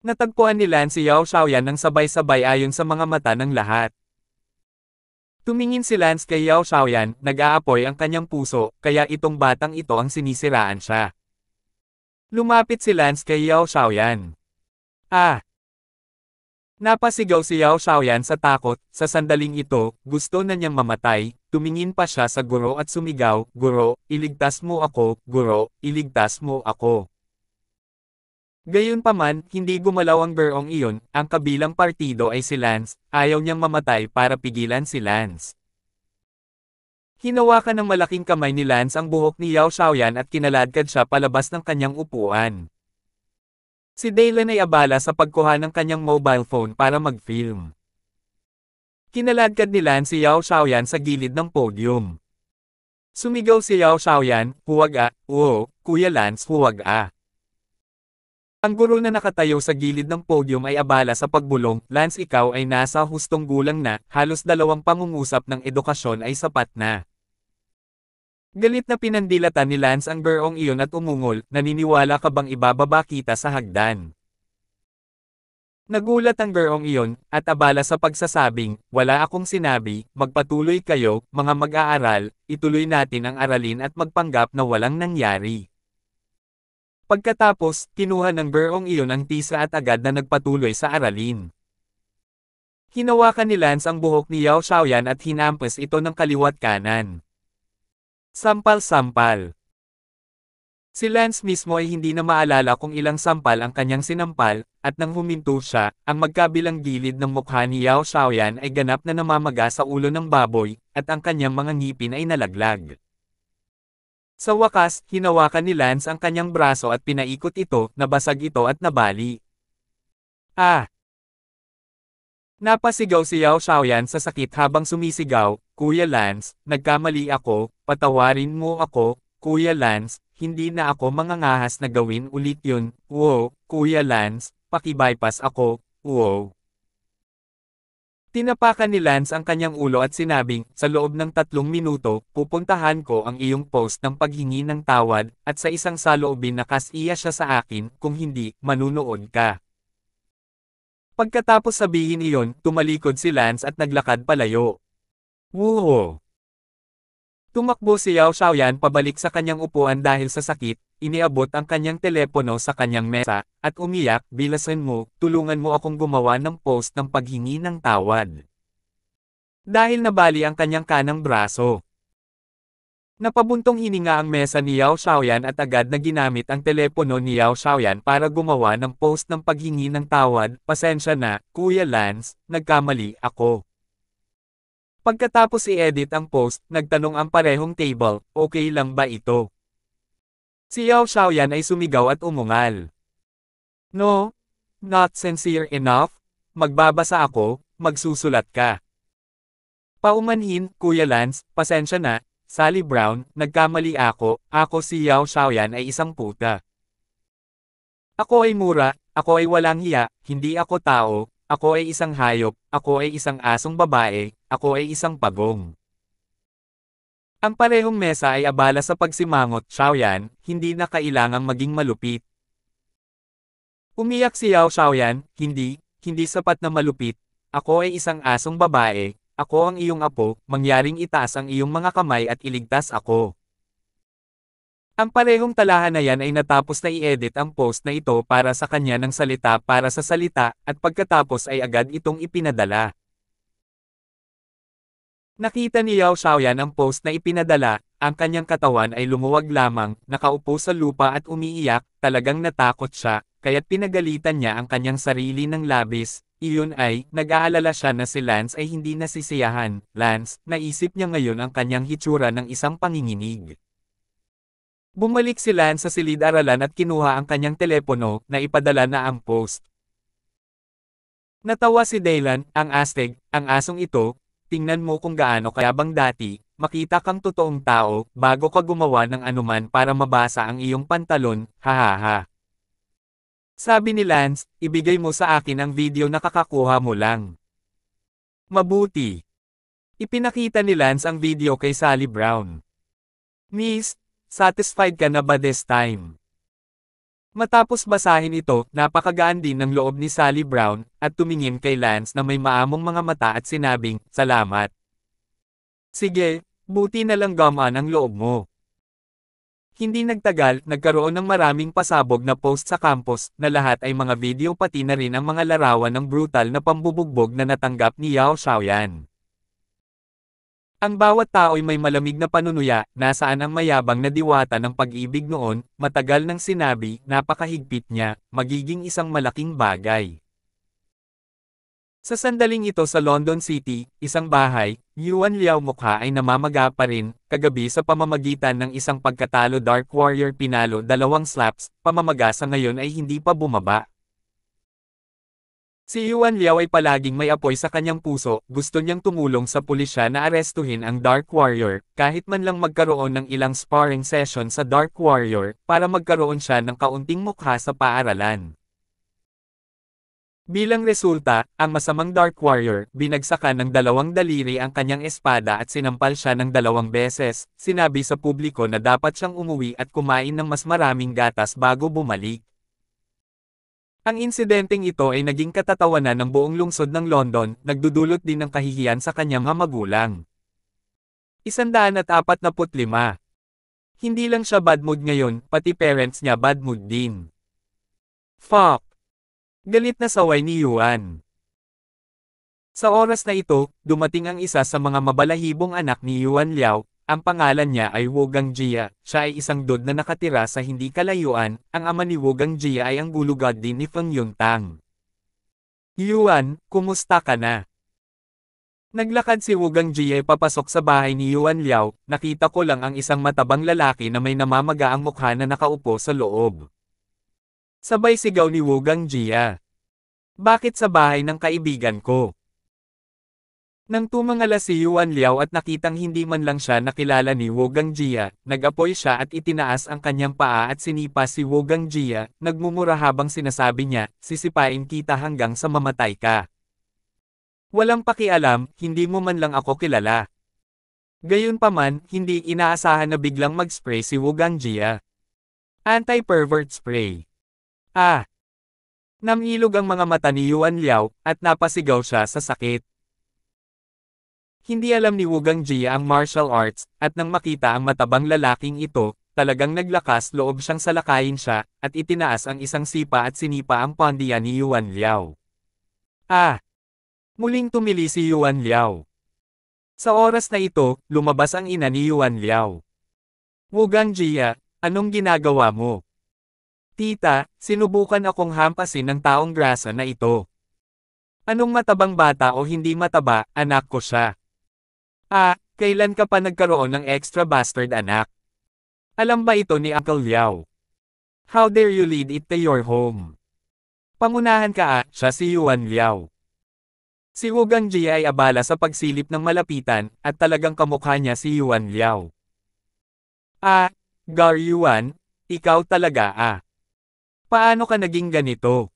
Natagpuan ni Lance si Yao Xiaoyan ng sabay-sabay ayon sa mga mata ng lahat. Tumingin si Lance kay Yao Xiaoyan, nag-aapoy ang kanyang puso, kaya itong batang ito ang sinisiraan siya. Lumapit si Lance kay Yao Xiaoyan. Ah! Napasigaw si Yao Xiaoyan sa takot, sa sandaling ito, gusto na niyang mamatay, tumingin pa siya sa guro at sumigaw, Guro, iligtas mo ako, Guro, iligtas mo ako. Gayunpaman, hindi gumalaw ang gurong iyon, ang kabilang partido ay si Lance, ayaw niyang mamatay para pigilan si Lance. Hinawakan ng malaking kamay ni Lance ang buhok ni Yao Xiaoyan at kinaladkad siya palabas ng kanyang upuan. Si Dylan ay abala sa pagkuha ng kanyang mobile phone para mag-film. Kinaladkad ni Lance si Yao Xiaoyan sa gilid ng podium. Sumigaw si Yao Xiaoyan, huwag oo, Kuya Lance huwag Ang guro na nakatayo sa gilid ng podium ay abala sa pagbulong, Lance ikaw ay nasa hustong gulang na, halos 2 pangungusap ng edukasyon ay sapat na. Galit na pinandilatan ni Lance ang gurong iyon at umungol, naniniwala ka bang ibababa kita sa hagdan? Nagulat ang gurong iyon, at abala sa pagsasabing, wala akong sinabi, magpatuloy kayo, mga mag-aaral, ituloy natin ang aralin at magpanggap na walang nangyari. Pagkatapos, kinuha ng gurong iyon ang tisa at agad na nagpatuloy sa aralin. Hinawakan ni Lance ang buhok ni Yao Xiaoyan at hinampas ito ng kaliwat kanan. Sampal-sampal. Si Lance mismo ay hindi na maalala kung ilang sampal ang kanyang sinampal, at nang huminto siya, ang magkabilang gilid ng mukha ni Yao Xiaoyan ay ganap na namamaga sa ulo ng baboy, at ang kanyang mga ngipin ay nalaglag. Sa wakas, hinawakan ni Lance ang kanyang braso at pinaikot ito, nabasag ito at nabali. Napasigaw si Yao Xiaoyan sa sakit habang sumisigaw, Kuya Lance, nagkamali ako, patawarin mo ako, Kuya Lance, hindi na ako mangangahas na gawin ulit yun, wow, Kuya Lance, paki-bypass ako, wow. Tinapakan ni Lance ang kanyang ulo at sinabing, sa loob ng 3 minuto, pupuntahan ko ang iyong post ng paghingi ng tawad, at sa isang saloobin na kas-iya siya sa akin, kung hindi, manunood ka. Pagkatapos sabihin iyon, tumalikod si Lance at naglakad palayo. Woo! Tumakbo si Yao Xiaoyan pabalik sa kanyang upuan dahil sa sakit, iniabot ang kanyang telepono sa kanyang mesa, at umiyak, bilasan mo, tulungan mo akong gumawa ng post ng paghingi ng tawad. Dahil nabali ang kanyang kanang braso. Napabuntong hininga ang mesa ni Yao Xiaoyan at agad na ginamit ang telepono ni Yao Xiaoyan para gumawa ng post ng paghingi ng tawad, pasensya na, Kuya Lance, nagkamali ako. Pagkatapos i-edit ang post, nagtanong ang parehong table, okay lang ba ito? Si Yao Xiaoyan ay sumigaw at umungal. No, not sincere enough, magbabasa ako, magsusulat ka. Paumanhin, Kuya Lance, pasensya na, Sally Brown, nagkamali ako si Yao Xiaoyan ay isang puta. Ako ay mura, ako ay walang hiya, hindi ako tao, ako ay isang hayop, ako ay isang asong babae, ako ay isang pagong. Ang parehong mesa ay abala sa pagsimangot, Xiaoyan, hindi na kailangang maging malupit. Umiyak si Yao Xiaoyan, hindi sapat na malupit. Ako ay isang asong babae, ako ang iyong apo, mangyaring itaas ang iyong mga kamay at iligtas ako. Ang parehong talahan na yan ay natapos na i-edit ang post na ito para sa kanya ng salita para sa salita, at pagkatapos ay agad itong ipinadala. Nakita ni Yao Xiaoyan ang post na ipinadala, ang kanyang katawan ay lumuwag lamang, nakaupo sa lupa at umiiyak, talagang natakot siya, kaya't pinagalitan niya ang kanyang sarili ng labis. Iyon ay, nag-aalala siya na si Lance ay hindi nasisiyahan. Lance, naisip niya ngayon ang kanyang hitsura ng isang panginginig. Bumalik si Lance sa silid-aralan at kinuha ang kanyang telepono, na ipadala na ang post. Natawa si Dylan, ang astig, ang asong ito. Tingnan mo kung gaano kayabang dati, makita kang totoong tao, bago ka gumawa ng anuman para mabasa ang iyong pantalon, hahaha. Sabi ni Lance, ibigay mo sa akin ang video na kakakuha mo lang. Mabuti. Ipinakita ni Lance ang video kay Sally Brown. Miss, satisfied ka na ba this time? Matapos basahin ito, napakagaan din ng loob ni Sally Brown, at tumingin kay Lance na may maamong mga mata at sinabing, salamat. Sige, buti na lang gamaan ang loob mo. Hindi nagtagal, nagkaroon ng maraming pasabog na post sa campus, na lahat ay mga video pati na rin ang mga larawan ng brutal na pambubugbog na natanggap ni Yao Xiaoyan. Ang bawat tao'y may malamig na panunuya, nasaan ang mayabang na diwata ng pag-ibig noon, matagal nang sinabi, napakahigpit niya, magiging isang malaking bagay. Sa sandaling ito sa London City, isang bahay, Yuan Liao mukha ay namamaga pa rin, kagabi sa pamamagitan ng isang pagkatalo Dark Warrior pinalo 2 slaps, pamamaga sa ngayon ay hindi pa bumaba. Si Yuan Liao ay palaging may apoy sa kanyang puso, gusto niyang tumulong sa pulisya na arestuhin ang Dark Warrior, kahit man lang magkaroon ng ilang sparring session sa Dark Warrior, para magkaroon siya ng kaunting mukha sa paaralan. Bilang resulta, ang masamang Dark Warrior, binagsakan ng 2 daliri ang kanyang espada at sinampal siya ng 2 beses, sinabi sa publiko na dapat siyang umuwi at kumain ng mas maraming gatas bago bumalik. Ang insidenteng ito ay naging katatawanan ng buong lungsod ng London, nagdudulot din ng kahihiyan sa kanyang mga magulang. 145. Hindi lang siya bad mood ngayon, pati parents niya bad mood din. Fuck! Galit na saway ni Yuan. Sa oras na ito, dumating ang isa sa mga mabalahibong anak ni Yuan Liao. Ang pangalan niya ay Wu Gangjia, siya ay isang dod na nakatira sa hindi kalayuan, ang ama ni Wu Gangjia ay ang gulugad din ni Feng Yuntang. Yuan, kumusta ka na? Naglakad si Wu Gangjia papasok sa bahay ni Yuan Liao, nakita ko lang ang isang matabang lalaki na may namamaga ang mukha na nakaupo sa loob. Sabay sigaw ni Wu Gangjia. Bakit sa bahay ng kaibigan ko? Nang tumangala si Yuan Liao at nakitang hindi man lang siya nakilala ni Wu Gangjia, nag-apoy siya at itinaas ang kanyang paa at sinipa si Wu Gangjia, nagmumura habang sinasabi niya, sisipain kita hanggang sa mamatay ka. Walang pakialam, hindi mo man lang ako kilala. Gayunpaman, hindi inaasahan na biglang mag-spray si Wu Gangjia. Anti-pervert spray. Namilog ang mga mata ni Yuan Liao, at napasigaw siya sa sakit. Hindi alam ni Wu Gangjia ang martial arts, at nang makita ang matabang lalaking ito, talagang naglakas loob siyang salakayin siya, at itinaas ang isang sipa at sinipa ang pandiya ni Yuan Liao. Muling tumili si Yuan Liao. Sa oras na ito, lumabas ang ina ni Yuan Liao. Wu Gangjia, anong ginagawa mo? Tita, sinubukan akong hampasin ng taong grasa na ito. Anong matabang bata o hindi mataba, anak ko siya. Kailan ka pa nagkaroon ng extra bastard anak? Alam ba ito ni Uncle Liao? How dare you lead it to your home? Pangunahan ka siya si Yuan Liao. Si Wu Gangjia ay abala sa pagsilip ng malapitan, at talagang kamukha niya si Yuan Liao. Gar Yuan, ikaw talaga Paano ka naging ganito?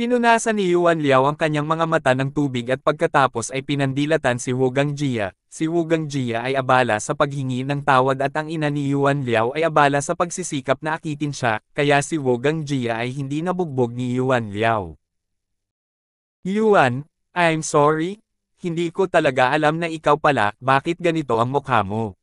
Pinunasan ni Yuan Liao ang kanyang mga mata ng tubig at pagkatapos ay pinandilatan si Wu Gangjia. Si Wu Gangjia ay abala sa paghingi ng tawad at ang ina ni Yuan Liao ay abala sa pagsisikap na akitin siya, kaya si Wu Gangjia ay hindi nabugbog ni Yuan Liao. Yuan, I'm sorry. Hindi ko talaga alam na ikaw pala, bakit ganito ang mukha mo?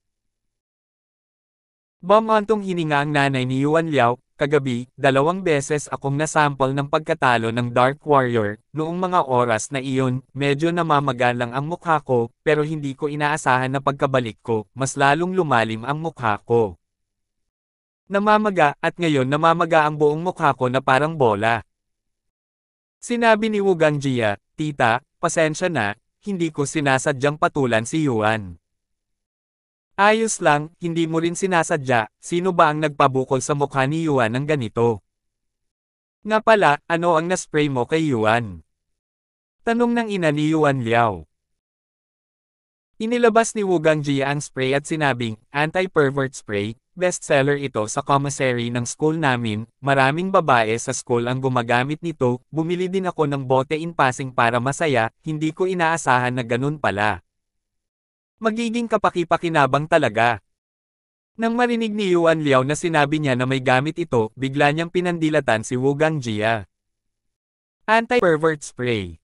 Bumantong hininga ang nanay ni Yuan Liao. Kagabi, 2 beses akong nasample ng pagkatalo ng Dark Warrior. Noong mga oras na iyon, medyo namamaga lang ang mukha ko, pero hindi ko inaasahan na pagkabalik ko, mas lalong lumalim ang mukha ko. Namamaga, at ngayon namamaga ang buong mukha ko na parang bola. Sinabi ni Wu Gangjia, "Tita, pasensya na, hindi ko sinasadyang patulan si Yuan." Ayos lang, hindi mo rin sinasadya, sino ba ang nagpabukol sa mukha ni Yuan ng ganito? Nga pala, ano ang naspray mo kay Yuan? Tanong ng ina ni Yuan Liao. Inilabas ni Wu Gangjia ang spray at sinabing, "Anti-pervert spray, bestseller ito sa commissary ng school namin, maraming babae sa school ang gumagamit nito, bumili din ako ng bote in passing para masaya, hindi ko inaasahan na ganun pala." Magiging kapaki-pakinabang talaga. Nang marinig ni Yuan Liao na sinabi niya na may gamit ito, bigla niyang pinandilatan si Wu Gangjia. Anti-pervert spray.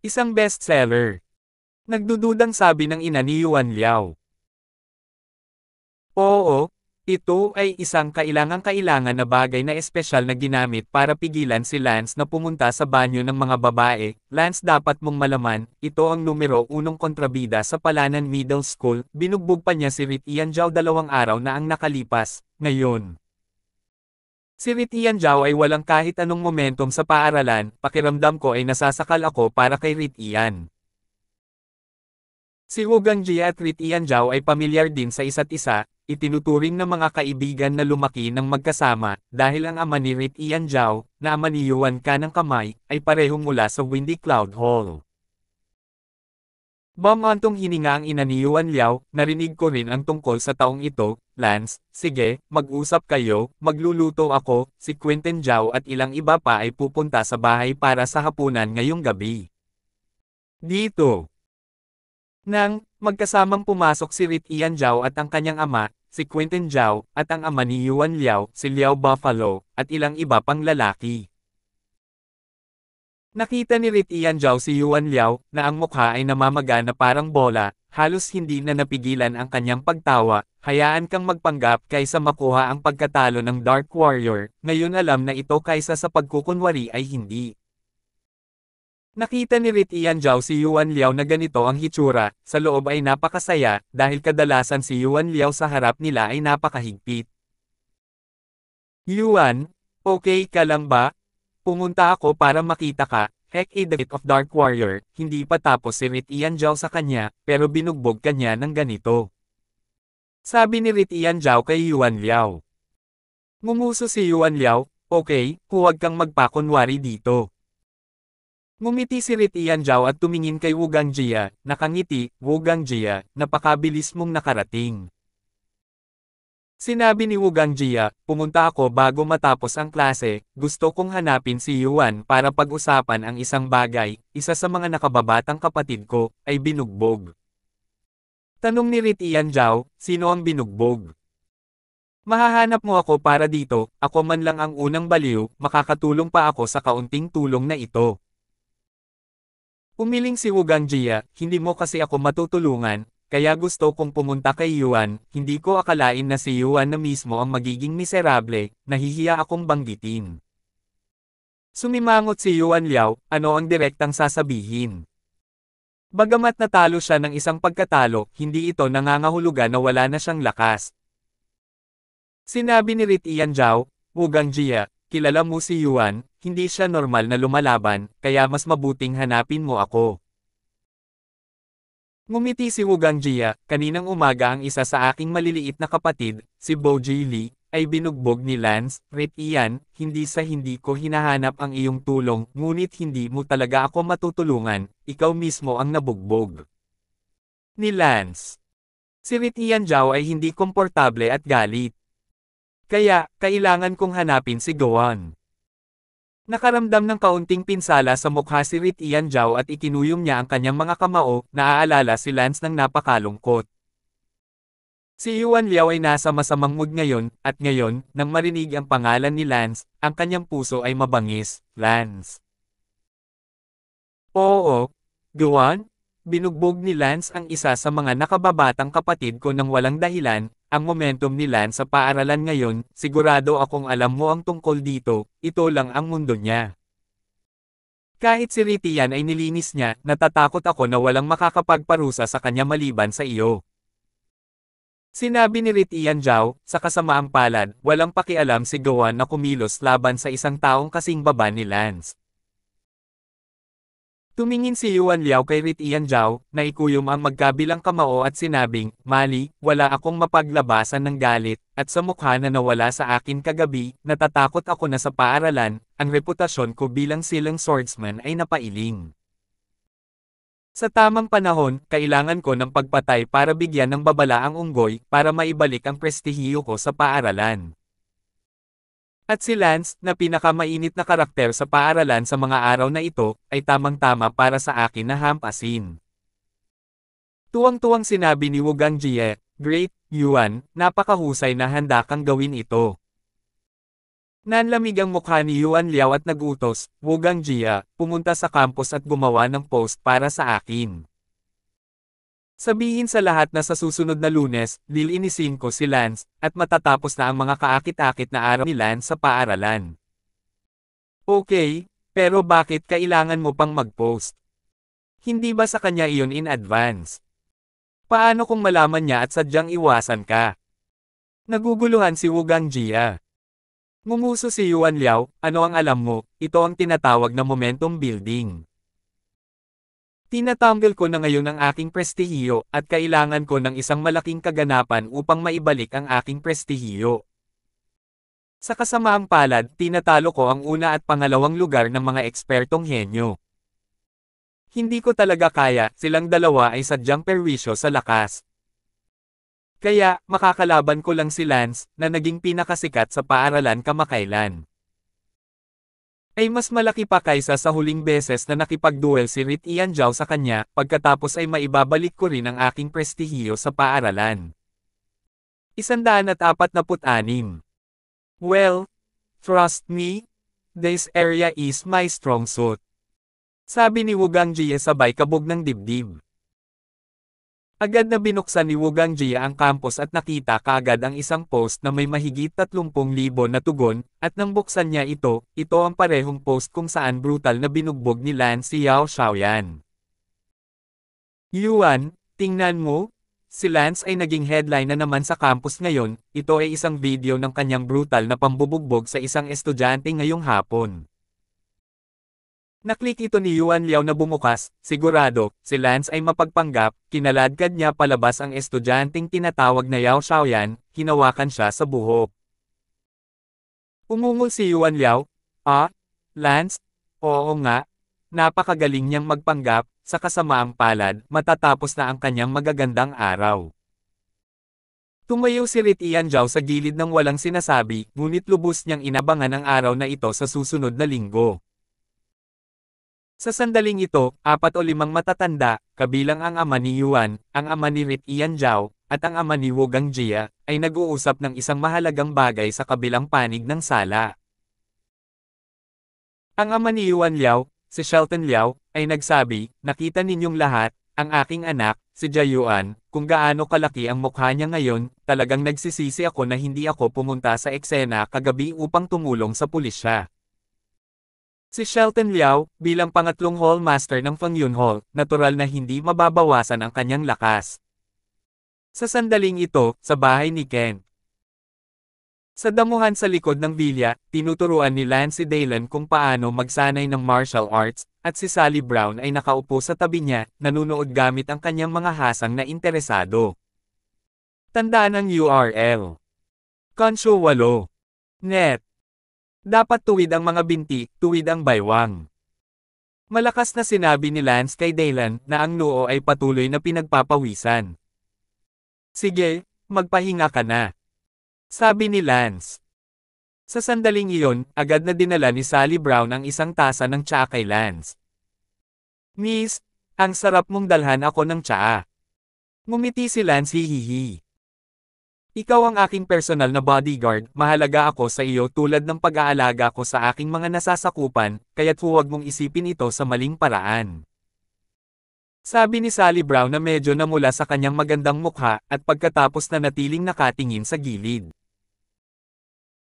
Isang bestseller. Nagdududang sabi ng ina ni Yuan Liao. Oo, ito ay isang kailangang-kailangan na bagay na espesyal na ginamit para pigilan si Lance na pumunta sa banyo ng mga babae. Lance, dapat mong malaman, ito ang numero 1 kontrabida sa Palanan Middle School. Binugbog pa niya si Rit Ianzhao 2 araw na ang nakalipas. Ngayon, si Rit Ianzhao ay walang kahit anong momentum sa paaralan. Pakiramdam ko ay nasasakal ako para kay Rit Ian. Si Wu Gangjia at Rit Ianzhao ay pamilyar din sa isa't isa, itinuturing na mga kaibigan na lumaki ng magkasama, dahil ang ama ni Rit Ianzhao, na ama ni Yuan Kanang Kamay, ay parehong mula sa Windy Cloud Hall. Bumantong hininga ang ina ni Yuan Liao, narinig ko rin ang tungkol sa taong ito. Lance, sige, mag-usap kayo, magluluto ako, si Quentin Zhao at ilang iba pa ay pupunta sa bahay para sa hapunan ngayong gabi. Dito. Nang magkasamang pumasok si Rit Ianzhao at ang kanyang ama, si Quentin Zhao, at ang ama ni Yuan Liao, si Liao Buffalo, at ilang iba pang lalaki. Nakita ni Rit Ianzhao si Yuan Liao, na ang mukha ay namamaga na parang bola, halos hindi na napigilan ang kanyang pagtawa. Hayaan kang magpanggap kaysa makuha ang pagkatalo ng Dark Warrior, ngayon alam na ito kaysa sa pagkukunwari ay hindi. Nakita ni Rit Ianzhao si Yuan Liao na ganito ang hitsura, sa loob ay napakasaya, dahil kadalasan si Yuan Liao sa harap nila ay napakahigpit. Yuan, okay ka lang ba? Pumunta ako para makita ka, heck the bit of Dark Warrior, hindi pa tapos si Rit Ianzhao sa kanya, pero binugbog kanya ng ganito. Sabi ni Rit Ianzhao kay Yuan Liao. Ngumuso si Yuan Liao, okay, huwag kang magpakunwari dito. Ngumiti si Rit Ianzhao at tumingin kay Wu Gangjia, nakangiti, Wu Gangjia, napakabilis mong nakarating. Sinabi ni Wu Gangjia, pumunta ako bago matapos ang klase, gusto kong hanapin si Yuan para pag-usapan ang isang bagay, isa sa mga nakababatang kapatid ko, ay binugbog. Tanong ni Rit Ianzhao, sino ang binugbog? Mahahanap mo ako para dito, ako man lang ang unang baliw, makakatulong pa ako sa kaunting tulong na ito. Umiling si Wu Gangjia, hindi mo kasi ako matutulungan, kaya gusto kong pumunta kay Yuan, hindi ko akalain na si Yuan na mismo ang magiging miserable, nahihiya akong banggitin. Sumimangot si Yuan Liao, ano ang direktang sasabihin? Bagamat natalo siya ng isang pagkatalo, hindi ito nangangahulugan na wala na siyang lakas. Sinabi ni Rit Ianzhao, Wu Gangjia, kilala mo si Yuan, hindi siya normal na lumalaban, kaya mas mabuting hanapin mo ako. Ngumiti si Wu Gangjia, kaninang umaga ang isa sa aking maliliit na kapatid, si Bo Ji ay binugbog ni Lance. Rit Ian, hindi ko hinahanap ang iyong tulong, ngunit hindi mo talaga ako matutulungan, ikaw mismo ang nabugbog ni Lance. Si Rit Ianzhao ay hindi komportable at galit. Kaya, kailangan kong hanapin si Goan. Nakaramdam ng kaunting pinsala sa mukha si Rit Ian Zhao at ikinuyom niya ang kanyang mga kamao, naaalala si Lance ng napakalungkot. Si Yuan Liao ay nasa masamang mood ngayon, at ngayon, nang marinig ang pangalan ni Lance, ang kanyang puso ay mabangis. Lance. Oo, Guan? Binugbog ni Lance ang isa sa mga nakababatang kapatid ko ng walang dahilan. Ang momentum ni Lance sa paaralan ngayon, sigurado akong alam mo ang tungkol dito, ito lang ang mundo niya. Kahit si Ritian ay nilinis niya, natatakot ako na walang makakapagparusa sa kanya maliban sa iyo. Sinabi ni Ritian Zhao, sa kasamaang palad, walang pakialam si Guan na kumilos laban sa isang taong kasing baba ni Lance. Tumingin si Yuan Liao kay Ritian Zhao, na ikuyom ang magkabilang kamao at sinabing, Mali, wala akong mapaglabasan ng galit, at sa mukha na nawala sa akin kagabi, natatakot ako na sa paaralan, ang reputasyon ko bilang silang swordsman ay napailing. Sa tamang panahon, kailangan ko ng pagpatay para bigyan ng babala ang unggoy, para maibalik ang prestihiyo ko sa paaralan. At si Lance, na pinakamainit na karakter sa paaralan sa mga araw na ito, ay tamang-tama para sa akin na hampasin. Tuwang-tuwang sinabi ni Wu Gangjie, Great, Yuan, napakahusay na handa kang gawin ito. Nanlamig ang mukha ni Yuan Liao at nagutos, Wu Gangjie, pumunta sa campus at gumawa ng post para sa akin. Sabihin sa lahat na sa susunod na Lunes, lilinisin ko si Lance, at matatapos na ang mga kaakit-akit na araw ni Lance sa paaralan. Okay, pero bakit kailangan mo pang mag-post? Hindi ba sa kanya iyon in advance? Paano kung malaman niya at sadyang iwasan ka? Naguguluhan si Wu Gangjie. Ngumuso si Yuan Liao, ano ang alam mo, ito ang tinatawag na momentum building. Tinatanggal ko na ngayon ang aking prestihiyo, at kailangan ko ng isang malaking kaganapan upang maibalik ang aking prestihiyo. Sa kasamaang palad, tinatalo ko ang una at pangalawang lugar ng mga ekspertong henyo. Hindi ko talaga kaya, silang dalawa ay sadyang perwisyo sa lakas. Kaya, makakalaban ko lang si Lance, na naging pinakasikat sa paaralan kamakailan. Ay mas malaki pa kaysa sa huling beses na nakipagduel si Rit Ian Zhao sa kanya, pagkatapos ay maibabalik ko rin ang aking prestihiyo sa paaralan. 146. Well, trust me, this area is my strong suit. Sabi ni Wu Gangjie sabay kabog ng dibdib. Agad na binuksan ni Wu Gangjie ang campus at nakita kaagad ang isang post na may mahigit 30,000 na tugon, at nang buksan niya ito ang parehong post kung saan brutal na binugbog ni Lance si Yao Xiaoyan. Yuan, tingnan mo, si Lance ay naging headline na naman sa campus ngayon, ito ay isang video ng kanyang brutal na pambubugbog sa isang estudyante ngayong hapon. Naklik ito ni Yuan Liao na bumukas, sigurado, si Lance ay mapagpanggap, kinaladkad niya palabas ang estudyanteng tinatawag na Yao Xiaoyan, hinawakan siya sa buhok. Umungol si Yuan Liao, Lance? Oo nga, napakagaling niyang magpanggap, sa kasamaang palad, matatapos na ang kanyang magagandang araw. Tumayo si Rit Ian Zhao sa gilid ng walang sinasabi, ngunit lubos niyang inabangan ang araw na ito sa susunod na linggo. Sa sandaling ito, 4 o 5 matatanda, kabilang ang ama ni Yuan, ang ama ni Rit Ian Zhao, at ang ama ni Wu Gangjie, ay nag-uusap ng isang mahalagang bagay sa kabilang panig ng sala. Ang ama ni Yuan Liao, si Shelton Liao, ay nagsabi, nakita ninyong lahat, ang aking anak, si Jiayuan, kung gaano kalaki ang mukha niya ngayon, talagang nagsisisi ako na hindi ako pumunta sa eksena kagabi upang tumulong sa pulisya. Si Shelton Liao, bilang pangatlong hallmaster ng Fangyun Hall, natural na hindi mababawasan ang kanyang lakas. Sa sandaling ito, sa bahay ni Ken. Sa damuhan sa likod ng bilya, tinuturuan ni Lance si Daylan kung paano magsanay ng martial arts, at si Sally Brown ay nakaupo sa tabi niya, nanunood gamit ang kanyang mga hasang na interesado. Tandaan ang URL. Konsyo 8. Net. Dapat tuwid ang mga binti, tuwid ang baywang. Malakas na sinabi ni Lance kay Daylan na ang noo ay patuloy na pinagpapawisan. Sige, magpahinga ka na. Sabi ni Lance. Sa sandaling iyon, agad na dinala ni Sally Brown ang isang tasa ng tsaa kay Lance. Miss, ang sarap mong dalhan ako ng tsaa. Ngumiti si Lance hihihi. Ikaw ang aking personal na bodyguard, mahalaga ako sa iyo tulad ng pag-aalaga ko sa aking mga nasasakupan, kaya't huwag mong isipin ito sa maling paraan. Sabi ni Sally Brown na medyo namula sa kanyang magandang mukha at pagkatapos na natiling nakatingin sa gilid.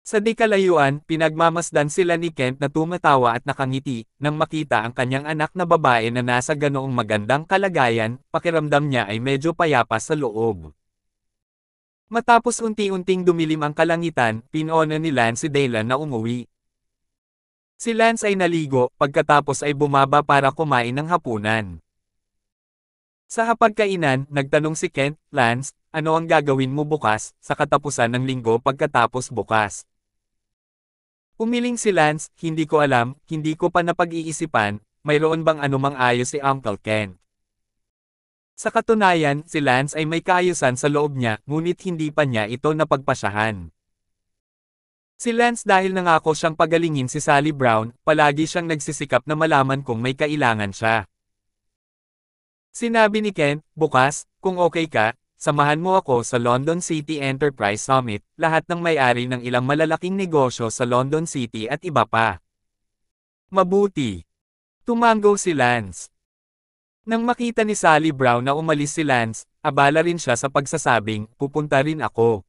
Sa di kalayuan, pinagmamasdan sila ni Kent na tumatawa at nakangiti, nang makita ang kanyang anak na babae na nasa ganoong magandang kalagayan, pakiramdam niya ay medyo payapa sa loob. Matapos unti-unting dumilim ang kalangitan, pinuna ni Lance si Daylan na umuwi. Si Lance ay naligo, pagkatapos ay bumaba para kumain ng hapunan. Sa hapagkainan, nagtanong si Kent, Lance, ano ang gagawin mo bukas, sa katapusan ng linggo pagkatapos bukas? Umiling si Lance, hindi ko alam, hindi ko pa napag-iisipan, mayroon bang anumang ayos si Uncle Ken? Sa katunayan, si Lance ay may kaayusan sa loob niya, ngunit hindi pa niya ito napagpasyahan. Si Lance dahil nangako siyang pagalingin si Sally Brown, palagi siyang nagsisikap na malaman kung may kailangan siya. Sinabi ni Ken, bukas, kung okay ka, samahan mo ako sa London City Enterprise Summit, lahat ng may-ari ng ilang malalaking negosyo sa London City at iba pa. Mabuti. Tumango si Lance. Nang makita ni Sally Brown na umalis si Lance, abala rin siya sa pagsasabing, pupunta rin ako.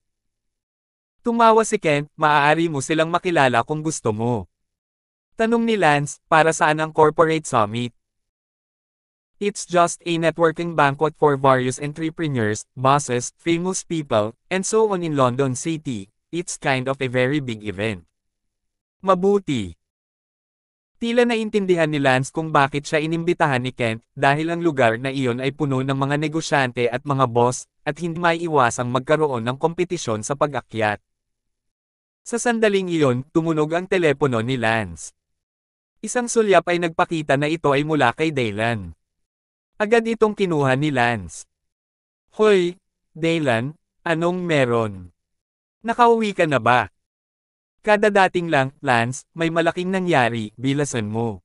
Tumawa si Ken, maaari mo silang makilala kung gusto mo. Tanong ni Lance, para saan ang corporate summit? It's just a networking banquet for various entrepreneurs, bosses, famous people, and so on in London City. It's kind of a very big event. Mabuti. Tila naintindihan ni Lance kung bakit siya inimbitahan ni Kent, dahil ang lugar na iyon ay puno ng mga negosyante at mga boss, at hindi maiiwasang magkaroon ng kompetisyon sa pag-akyat. Sa sandaling iyon, tumunog ang telepono ni Lance. Isang sulyap ay nagpakita na ito ay mula kay Daylan. Agad itong kinuha ni Lance. Hoy, Daylan, anong meron? Nakauwi ka na ba? Kadadating lang, Lance, may malaking nangyari, bilasan mo.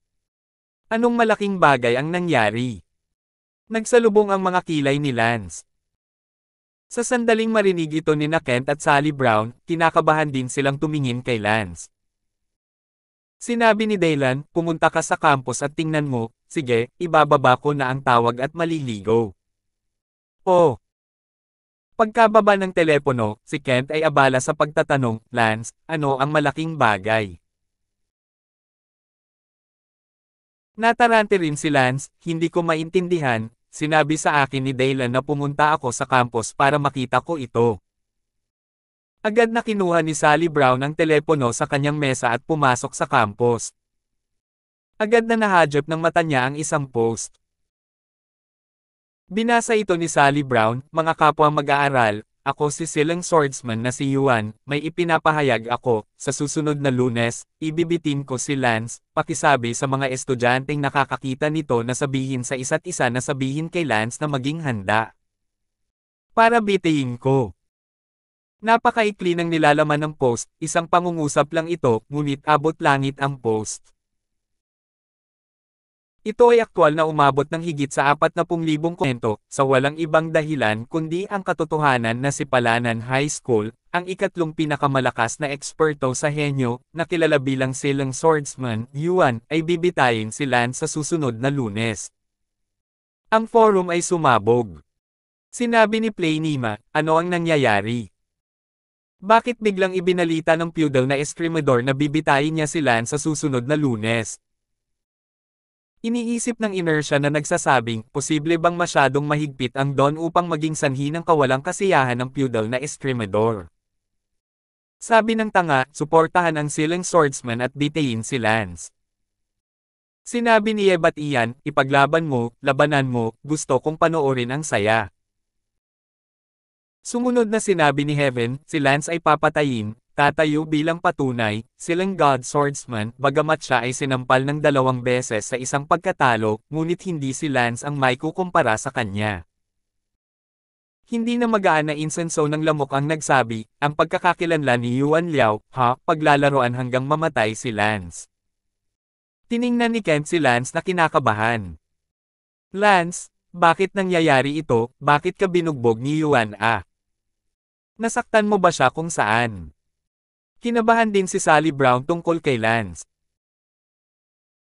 Anong malaking bagay ang nangyari? Nagsalubong ang mga kilay ni Lance. Sa sandaling marinig ito ni Kent at Sally Brown, kinakabahan din silang tumingin kay Lance. Sinabi ni Daylan, pumunta ka sa campus at tingnan mo, sige, ibababa ko na ang tawag at maliligo. Oh! Pagkababa ng telepono, si Kent ay abala sa pagtatanong, Lance, ano ang malaking bagay? Natarante rin si Lance, hindi ko maintindihan, sinabi sa akin ni Daylan na pumunta ako sa campus para makita ko ito. Agad na kinuha ni Sally Brown ang telepono sa kanyang mesa at pumasok sa campus. Agad na nahadjap ng mata niya ang isang post. Binasa ito ni Sally Brown, mga kapwa mag-aaral, ako si silang swordsman na si Yuan, may ipinapahayag ako, sa susunod na Lunes, ibibitin ko si Lance, pakisabi sa mga estudyanteng nakakakita nito na sabihin sa isa't isa na sabihin kay Lance na maging handa. Para bitihin ko. Napakaikli ng nilalaman ng post, isang pangungusap lang ito, ngunit abot langit ang post. Ito ay aktwal na umabot ng higit sa 40,000 komento, sa walang ibang dahilan kundi ang katotohanan na si Palanan High School, ang ikatlong pinakamalakas na eksperto sa henyo, na kilala bilang silang swordsman, Yuan, ay bibitayin si Lance sa susunod na Lunes. Ang forum ay sumabog. Sinabi ni Playnima, ano ang nangyayari? Bakit biglang ibinalita ng feudal na eskrimador na bibitayin niya si Lance sa susunod na Lunes? Iniisip ng inertia na nagsasabing, posible bang masyadong mahigpit ang Don upang maging sanhi ng kawalang kasiyahan ng feudal na eskrimador? Sabi ng tanga, suportahan ang silang swordsman at bitayin si Lance. Sinabi ni Ebat Ian, ipaglaban mo, labanan mo, gusto kong panoorin ang saya. Sumunod na sinabi ni Heaven, si Lance ay papatayin, tatayo bilang patunay, silang God Swordsman, bagamat siya ay sinampal ng 2 beses sa isang pagkatalo, ngunit hindi si Lance ang may kukumpara sa kanya. Hindi na magaan na insenso ng lamok ang nagsabi, ang pagkakakilanlan ni Yuan Liao, paglalaroan hanggang mamatay si Lance. Tiningnan ni Kent si Lance na kinakabahan. Lance, bakit nangyayari ito, bakit ka binugbog ni Yuan A? Nasaktan mo ba siya kung saan? Kinabahan din si Sally Brown tungkol kay Lance.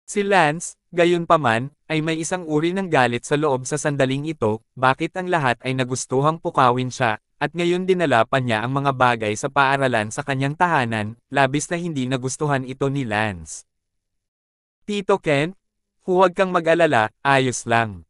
Si Lance, gayunpaman, ay may isang uri ng galit sa loob sa sandaling ito, bakit ang lahat ay nagustuhang pukawin siya, at ngayon dinala pa niya ang mga bagay sa paaralan sa kanyang tahanan, labis na hindi nagustuhan ito ni Lance. Tito Ken, huwag kang mag-alala, ayos lang.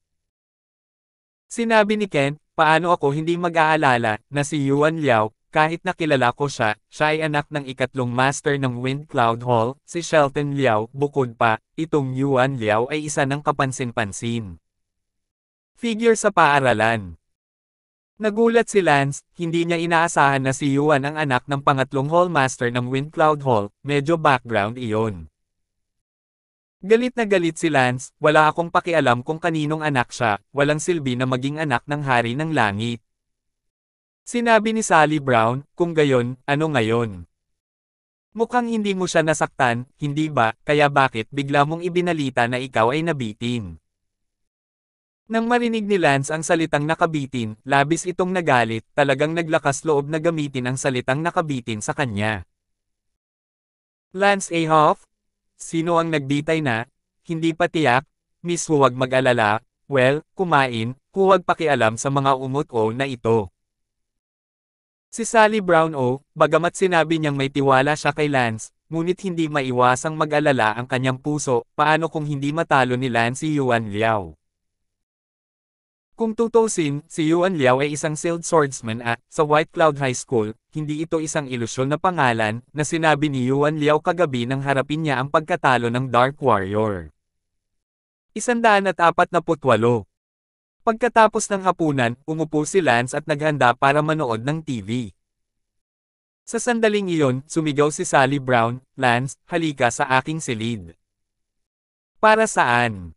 Sinabi ni Ken, paano ako hindi mag-aalala, na si Yuan Liao, kahit nakilala ko siya ay anak ng ikatlong master ng Wind Cloud Hall, si Shelton Liao. Bukod pa, itong Yuan Liao ay isa ng kapansin-pansin figure sa paaralan. Nagulat si Lance, hindi niya inaasahan na si Yuan ang anak ng pangatlong Hallmaster ng Wind Cloud Hall, medyo background iyon. Galit na galit si Lance, wala akong pakialam kung kaninong anak siya, walang silbi na maging anak ng hari ng langit. Sinabi ni Sally Brown, kung gayon, ano ngayon? Mukhang hindi mo siya nasaktan, hindi ba, kaya bakit bigla mong ibinalita na ikaw ay nabitin? Nang marinig ni Lance ang salitang nakabitin, labis itong nagalit, talagang naglakas loob na gamitin ang salitang nakabitin sa kanya. Lance A. Hoff? Sino ang nagbitay na? Hindi pa tiyak? Miss huwag mag-alala, well, kumain, huwag pakialam sa mga umut-o na ito. Si Sally Brown bagamat sinabi niyang may tiwala siya kay Lance, ngunit hindi maiwasang mag-alala ang kanyang puso, paano kung hindi matalo ni Lance si Yuan Liao? Kung tutusin, si Yuan Liao ay isang sealed swordsman at, sa White Cloud High School, hindi ito isang ilusyon na pangalan, na sinabi ni Yuan Liao kagabi nang harapin niya ang pagkatalo ng Dark Warrior. 148. Pagkatapos ng hapunan, umupo si Lance at naghanda para manood ng TV. Sa sandaling iyon, sumigaw si Sally Brown, Lance, halika sa aking silid. Para saan?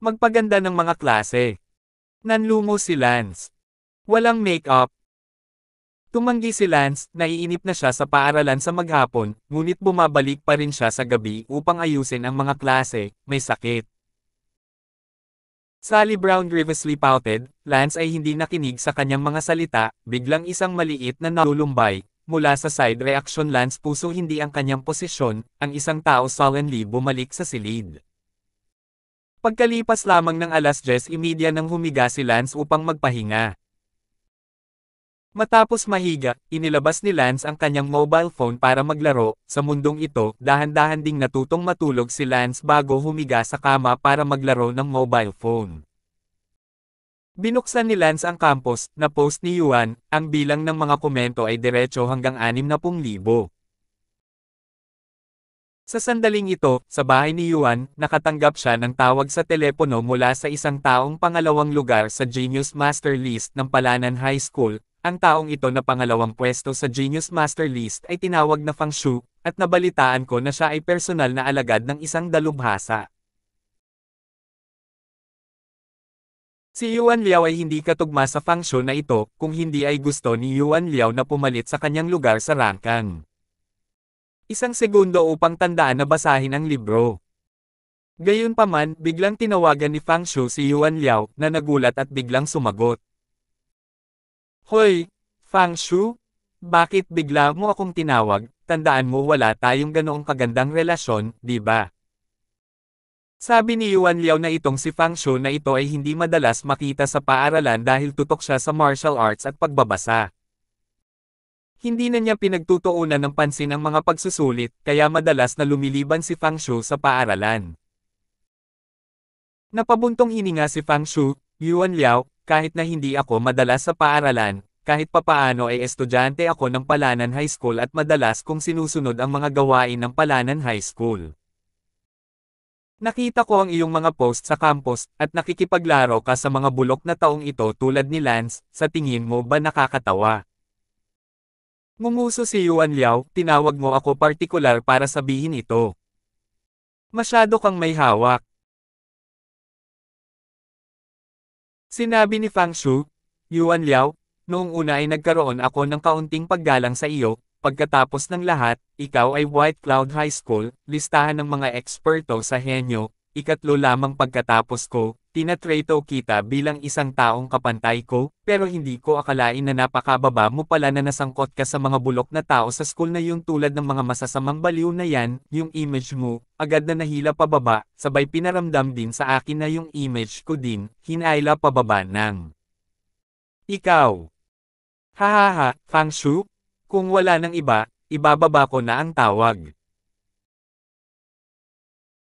Magpaganda ng mga klase. Nanlumo si Lance. Walang make-up. Tumanggi si Lance, naiinip na siya sa paaralan sa maghapon, ngunit bumabalik pa rin siya sa gabi upang ayusin ang mga klase, may sakit. Sally Brown grievously pouted, Lance ay hindi nakinig sa kanyang mga salita, biglang isang maliit na nalulumbay, mula sa side reaction Lance puso hindi ang kanyang posisyon, ang isang tao sullenly bumalik sa silid. Pagkalipas lamang ng 10:30 nang humiga si Lance upang magpahinga. Matapos mahiga, inilabas ni Lance ang kanyang mobile phone para maglaro. Sa mundong ito, dahan-dahan ding natutong matulog si Lance bago humiga sa kama para maglaro ng mobile phone. Binuksan ni Lance ang campus, na post ni Yuan, ang bilang ng mga komento ay diretso hanggang 60,000. Sa sandaling ito, sa bahay ni Yuan, nakatanggap siya ng tawag sa telepono mula sa isang taong pangalawang lugar sa Genius Master List ng Palanan High School. Ang taong ito na pangalawang pwesto sa Genius Master List ay tinawag na Fang Shu, at nabalitaan ko na siya ay personal na alagad ng isang dalubhasa. Si Yuan Liao ay hindi katugma sa Fang Shu na ito, kung hindi ay gusto ni Yuan Liao na pumalit sa kanyang lugar sa rangkang. Isang segundo upang tandaan na basahin ang libro. Gayunpaman, biglang tinawagan ni Fang Shu si Yuan Liao, na nagulat at biglang sumagot. Hoy, Fang Shu? Bakit bigla mo akong tinawag? Tandaan mo wala tayong ganoong kagandang relasyon, di ba? Sabi ni Yuan Liao na itong si Fang Shu na ito ay hindi madalas makita sa paaralan dahil tutok siya sa martial arts at pagbabasa. Hindi na niya pinagtutuunan ng pansin ang mga pagsusulit, kaya madalas na lumiliban si Fang Shu sa paaralan. Napabuntong hininga si Fang Shu, Yuan Liao, kahit na hindi ako madalas sa paaralan, kahit papaano ay estudyante ako ng Palanan High School at madalas kong sinusunod ang mga gawain ng Palanan High School. Nakita ko ang iyong mga post sa campus, at nakikipaglaro ka sa mga bulok na taong ito tulad ni Lance, sa tingin mo ba nakakatawa? Ngumuso si Yuan Liao, tinawag mo ako partikular para sabihin ito. Masyado kang may hawak. Sinabi ni Fang Shu, Yuan Liao, Noong una ay nagkaroon ako ng kaunting paggalang sa iyo, pagkatapos ng lahat, ikaw ay White Cloud High School, listahan ng mga eksperto sa henyo, ikatlo lamang pagkatapos ko, tinatrato kita bilang isang taong kapantay ko, pero hindi ko akalain na napakababa mo pala na nasangkot ka sa mga bulok na tao sa school na yung tulad ng mga masasamang baliw na yan, yung image mo, agad na nahila pababa, sabay pinaramdam din sa akin na yung image ko din, hinaila pababa ng ikaw. Hahaha, Fang Shu? Kung wala nang iba, ibababa ko na ang tawag.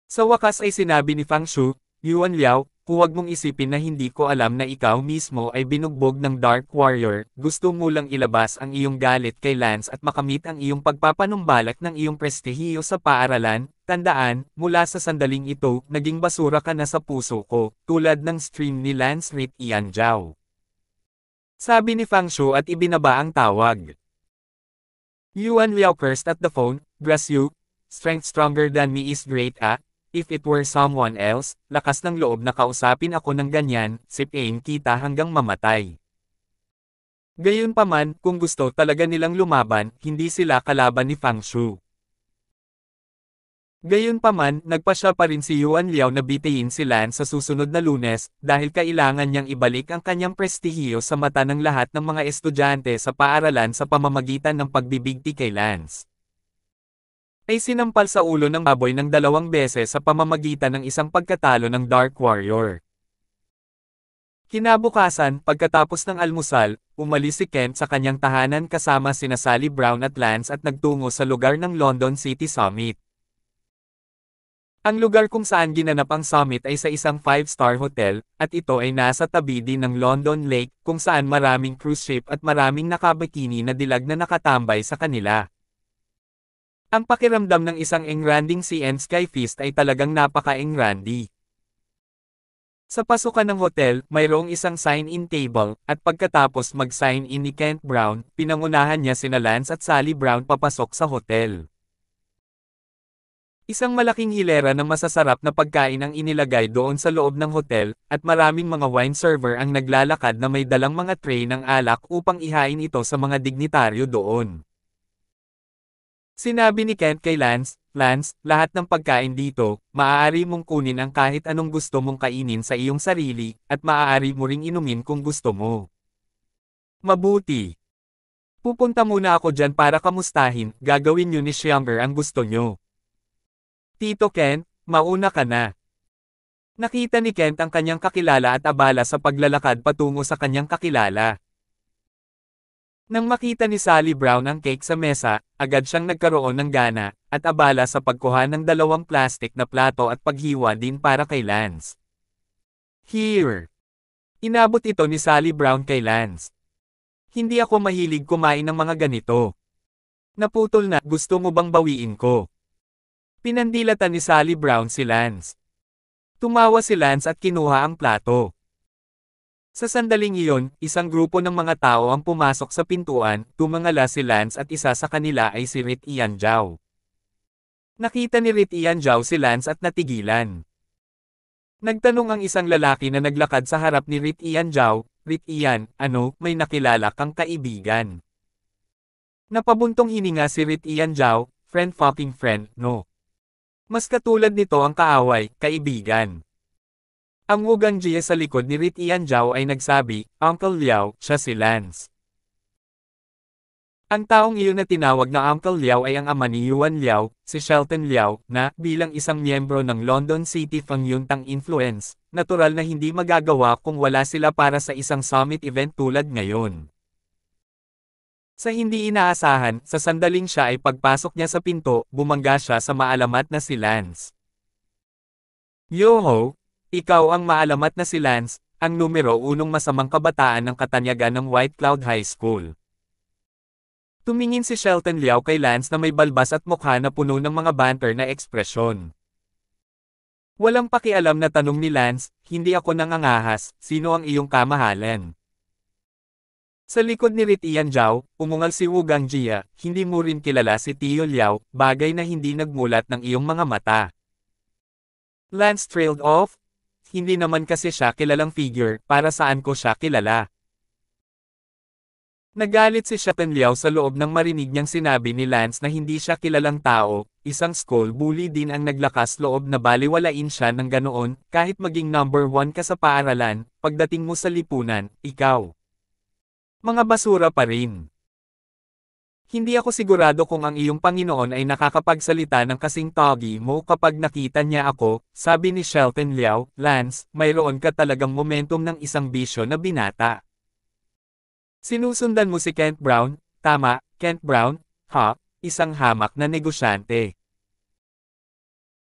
Sa wakas ay sinabi ni Fang Shu, Yuan Liao, huwag mong isipin na hindi ko alam na ikaw mismo ay binugbog ng Dark Warrior, gusto mo lang ilabas ang iyong galit kay Lance at makamit ang iyong pagpapanumbalak ng iyong prestihiyo sa paaralan, tandaan, mula sa sandaling ito, naging basura ka na sa puso ko, tulad ng stream ni Lance Rit Ian Zhao. Sabi ni Fang Shu at ibinaba ang tawag. Yuan Liao cursed at the phone, bless you, strength stronger than me is great if it were someone else, lakas ng loob na kausapin ako ng ganyan, sipain kita hanggang mamatay. Gayunpaman, kung gusto talaga nilang lumaban, hindi sila kalaban ni Fang Shu. Gayunpaman, nagpasya pa rin si Yuan Liao na bitayin si Lance sa susunod na Lunes, dahil kailangan niyang ibalik ang kanyang prestihiyo sa mata ng lahat ng mga estudyante sa paaralan sa pamamagitan ng pagbibigti kay Lance. Ay sinampal sa ulo ng baboy ng 2 beses sa pamamagitan ng isang pagkatalo ng Dark Warrior. Kinabukasan, pagkatapos ng almusal, umalis si Kent sa kanyang tahanan kasama sina Sally Brown at Lance at nagtungo sa lugar ng London City Summit. Ang lugar kung saan ginanap ang summit ay sa isang 5-star hotel, at ito ay nasa tabi din ng London Lake, kung saan maraming cruise ship at maraming nakabikini na dilag na nakatambay sa kanila. Ang pakiramdam ng isang engranding sea and sky feast ay talagang napaka-engrandi. Sa pasukan ng hotel, mayroong isang sign-in table, at pagkatapos mag-sign in ni Kent Brown, pinangunahan niya sina Lance at Sally Brown papasok sa hotel. Isang malaking hilera ng masasarap na pagkain ang inilagay doon sa loob ng hotel, at maraming mga wine server ang naglalakad na may dalang mga tray ng alak upang ihain ito sa mga dignitaryo doon. Sinabi ni Kent kay Lance, Lance, lahat ng pagkain dito, maaari mong kunin ang kahit anong gusto mong kainin sa iyong sarili, at maaari mo ring inumin kung gusto mo. Mabuti. Pupunta muna ako dyan para kamustahin, gagawin nyo ni Xianger ang gusto nyo. Tito Kent, mauna ka na. Nakita ni Kent ang kanyang kakilala at abala sa paglalakad patungo sa kanyang kakilala. Nang makita ni Sally Brown ang cake sa mesa, agad siyang nagkaroon ng gana, at abala sa pagkuha ng 2 plastic na plato at paghiwa din para kay Lance. Here! Inabot ito ni Sally Brown kay Lance. Hindi ako mahilig kumain ng mga ganito. Naputol na, gusto mo bang bawiin ko? Pinandilatan ni Sally Brown si Lance. Tumawa si Lance at kinuha ang plato. Sa sandaling iyon, isang grupo ng mga tao ang pumasok sa pintuan, tumangala si Lance at isa sa kanila ay si Rit Ian Zhao. Nakita ni Rit Ian Zhao si Lance at natigilan. Nagtanong ang isang lalaki na naglakad sa harap ni Rit Ian Zhao, Rit Ian, ano, may nakilala kang kaibigan? Napabuntong hininga si Rit Ian Zhao, friend fucking friend, no? Mas katulad nito ang kaaway, kaibigan. Ang Wugang Jie sa likod ni Rit Ian Zhao ay nagsabi, Uncle Liao, siya si Lance. Ang taong iyon na tinawag na Uncle Liao ay ang ama ni Yuan Liao, si Shelton Liao, na, bilang isang miyembro ng London City Fangyuntang Influence, natural na hindi magagawa kung wala sila para sa isang summit event tulad ngayon. Sa hindi inaasahan, sa sandaling siya ay pagpasok niya sa pinto, bumangga siya sa maalamat na si Lance. Yoho! Ikaw ang maalamat na si Lance, ang numero 1 masamang kabataan ng katanyagan ng White Cloud High School. Tumingin si Shelton Liao kay Lance na may balbas at mukha na puno ng mga banter na ekspresyon. Walang pakialam na tanong ni Lance, hindi ako nangangahas, sino ang iyong kamahalan? Sa likod ni Rit Ian Zhao, umungal si Wugang Jie, hindi mo rin kilala si Tio Liao, bagay na hindi nagmulat ng iyong mga mata. Lance trailed off? Hindi naman kasi siya kilalang figure, para saan ko siya kilala? Nagalit si Shen Liao sa loob nang marinig niyang sinabi ni Lance na hindi siya kilalang tao, isang school bully din ang naglakas loob na baliwalain siya ng ganoon, kahit maging number 1 ka sa paaralan, pagdating mo sa lipunan, ikaw. Mga basura pa rin. Hindi ako sigurado kung ang iyong Panginoon ay nakakapagsalita ng kasing tawgi mo kapag nakita niya ako, sabi ni Shen Liao. Lance, mayroon ka talagang momentum ng isang bisyo na binata. Sinusundan mo si Kent Brown, tama, Kent Brown, ha, isang hamak na negosyante.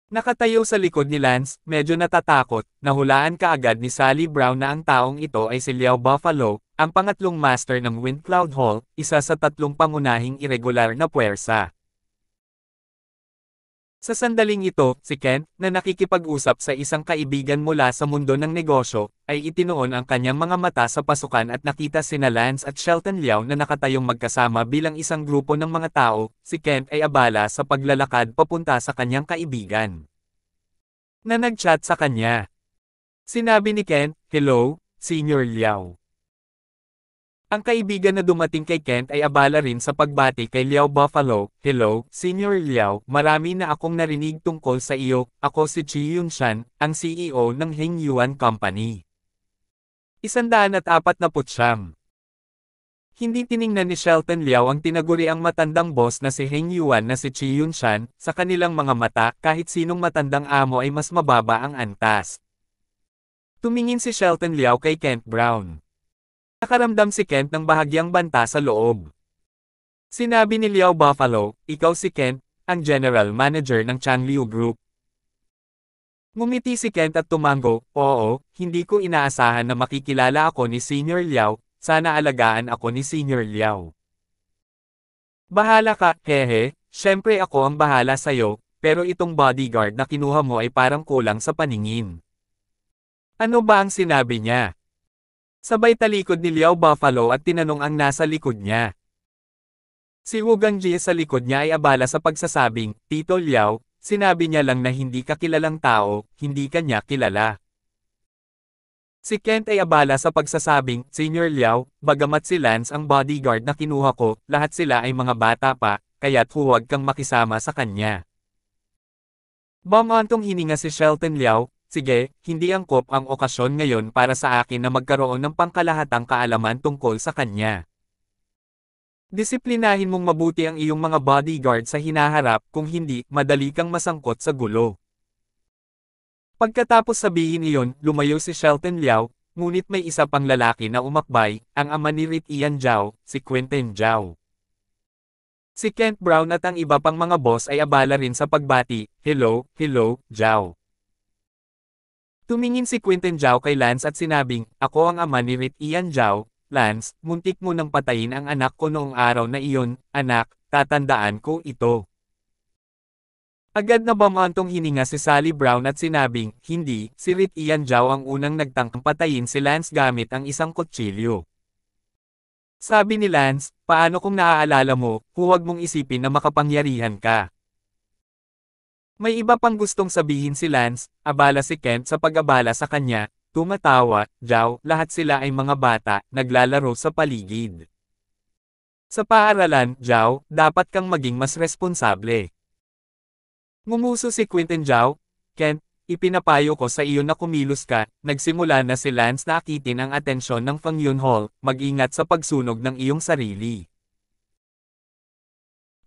Nakatayo sa likod ni Lance, medyo natatakot, nahulaan kaagad ni Sally Brown na ang taong ito ay si Liao Buffalo, ang pangatlong master ng Windcloud Hall, isa sa tatlong pangunahing irregular na puwersa. Sa sandaling ito, si Kent, na nakikipag-usap sa isang kaibigan mula sa mundo ng negosyo, ay itinoon ang kanyang mga mata sa pasukan at nakita sina Lance at Shen Liao na nakatayong magkasama bilang isang grupo ng mga tao. Si Kent ay abala sa paglalakad papunta sa kanyang kaibigan na nag-chat sa kanya. Sinabi ni Kent, "Hello, Senior Liao." Ang kaibigan na dumating kay Kent ay abala rin sa pagbati kay Liao Buffalo. "Hello, Senior Liao, marami na akong narinig tungkol sa iyo, ako si Chi Yunshan, ang CEO ng Heng Yuan Company." 149. Hindi tiningnan ni Shen Liao ang tinaguriang matandang boss na si Heng Yuan na si Chi Yunshan, sa kanilang mga mata, kahit sinong matandang amo ay mas mababa ang antas. Tumingin si Shen Liao kay Kent Brown. Nakaramdam si Kent ng bahagyang banta sa loob. Sinabi ni Liao Buffalo, "Ikaw si Kent, ang general manager ng Changliu Group." Ngumiti si Kent at tumango, "Oo, hindi ko inaasahan na makikilala ako ni Senior Liao, sana alagaan ako ni Senior Liao." "Bahala ka, hehe, syempre ako ang bahala sa'yo, pero itong bodyguard na kinuha mo ay parang kulang sa paningin." Ano ba ang sinabi niya? Sabay talikod ni Liao Buffalo at tinanong ang nasa likod niya. Si Wu Gangjie sa likod niya ay abala sa pagsasabing, "Tito Liao, sinabi niya lang na hindi ka kilalang tao, hindi ka niya kilala." Si Kent ay abala sa pagsasabing, "Senior Liao, bagamat si Lance ang bodyguard na kinuha ko, lahat sila ay mga bata pa, kaya't huwag kang makisama sa kanya." Bumantong hininga si Shen Liao. "Sige, hindi angkop ang okasyon ngayon para sa akin na magkaroon ng pangkalahatang kaalaman tungkol sa kanya. Disiplinahin mong mabuti ang iyong mga bodyguard sa hinaharap, kung hindi, madali kang masangkot sa gulo." Pagkatapos sabihin iyon, lumayo si Shen Liao, ngunit may isa pang lalaki na umakbay, ang ama ni Rit Ian Zhao, si Quentin Zhao. Si Kent Brown at ang iba pang mga boss ay abala rin sa pagbati, "Hello, hello, Zhao." Tumingin si Quentin Zhao kay Lance at sinabing, "Ako ang ama ni Rit Ian Zhao, Lance, muntik mo nang patayin ang anak ko noong araw na iyon, anak, tatandaan ko ito." Agad na bumantong hininga si Sally Brown at sinabing, "Hindi, si Rit Ian Zhao ang unang nagtangkang patayin si Lance gamit ang isang kutsilyo." Sabi ni Lance, "Paano kung naaalala mo, huwag mong isipin na makapangyarihan ka." May iba pang gustong sabihin si Lance, abala si Kent sa pag-abala sa kanya, tumatawa, "Zhao, lahat sila ay mga bata, naglalaro sa paligid. Sa paaralan, Zhao, dapat kang maging mas responsable." Ngumuso si Quentin Zhao, "Kent, ipinapayo ko sa iyo na kumilos ka." Nagsimula na si Lance na akitin ang atensyon ng Fangyun Hall, "Mag-ingat sa pagsunog ng iyong sarili."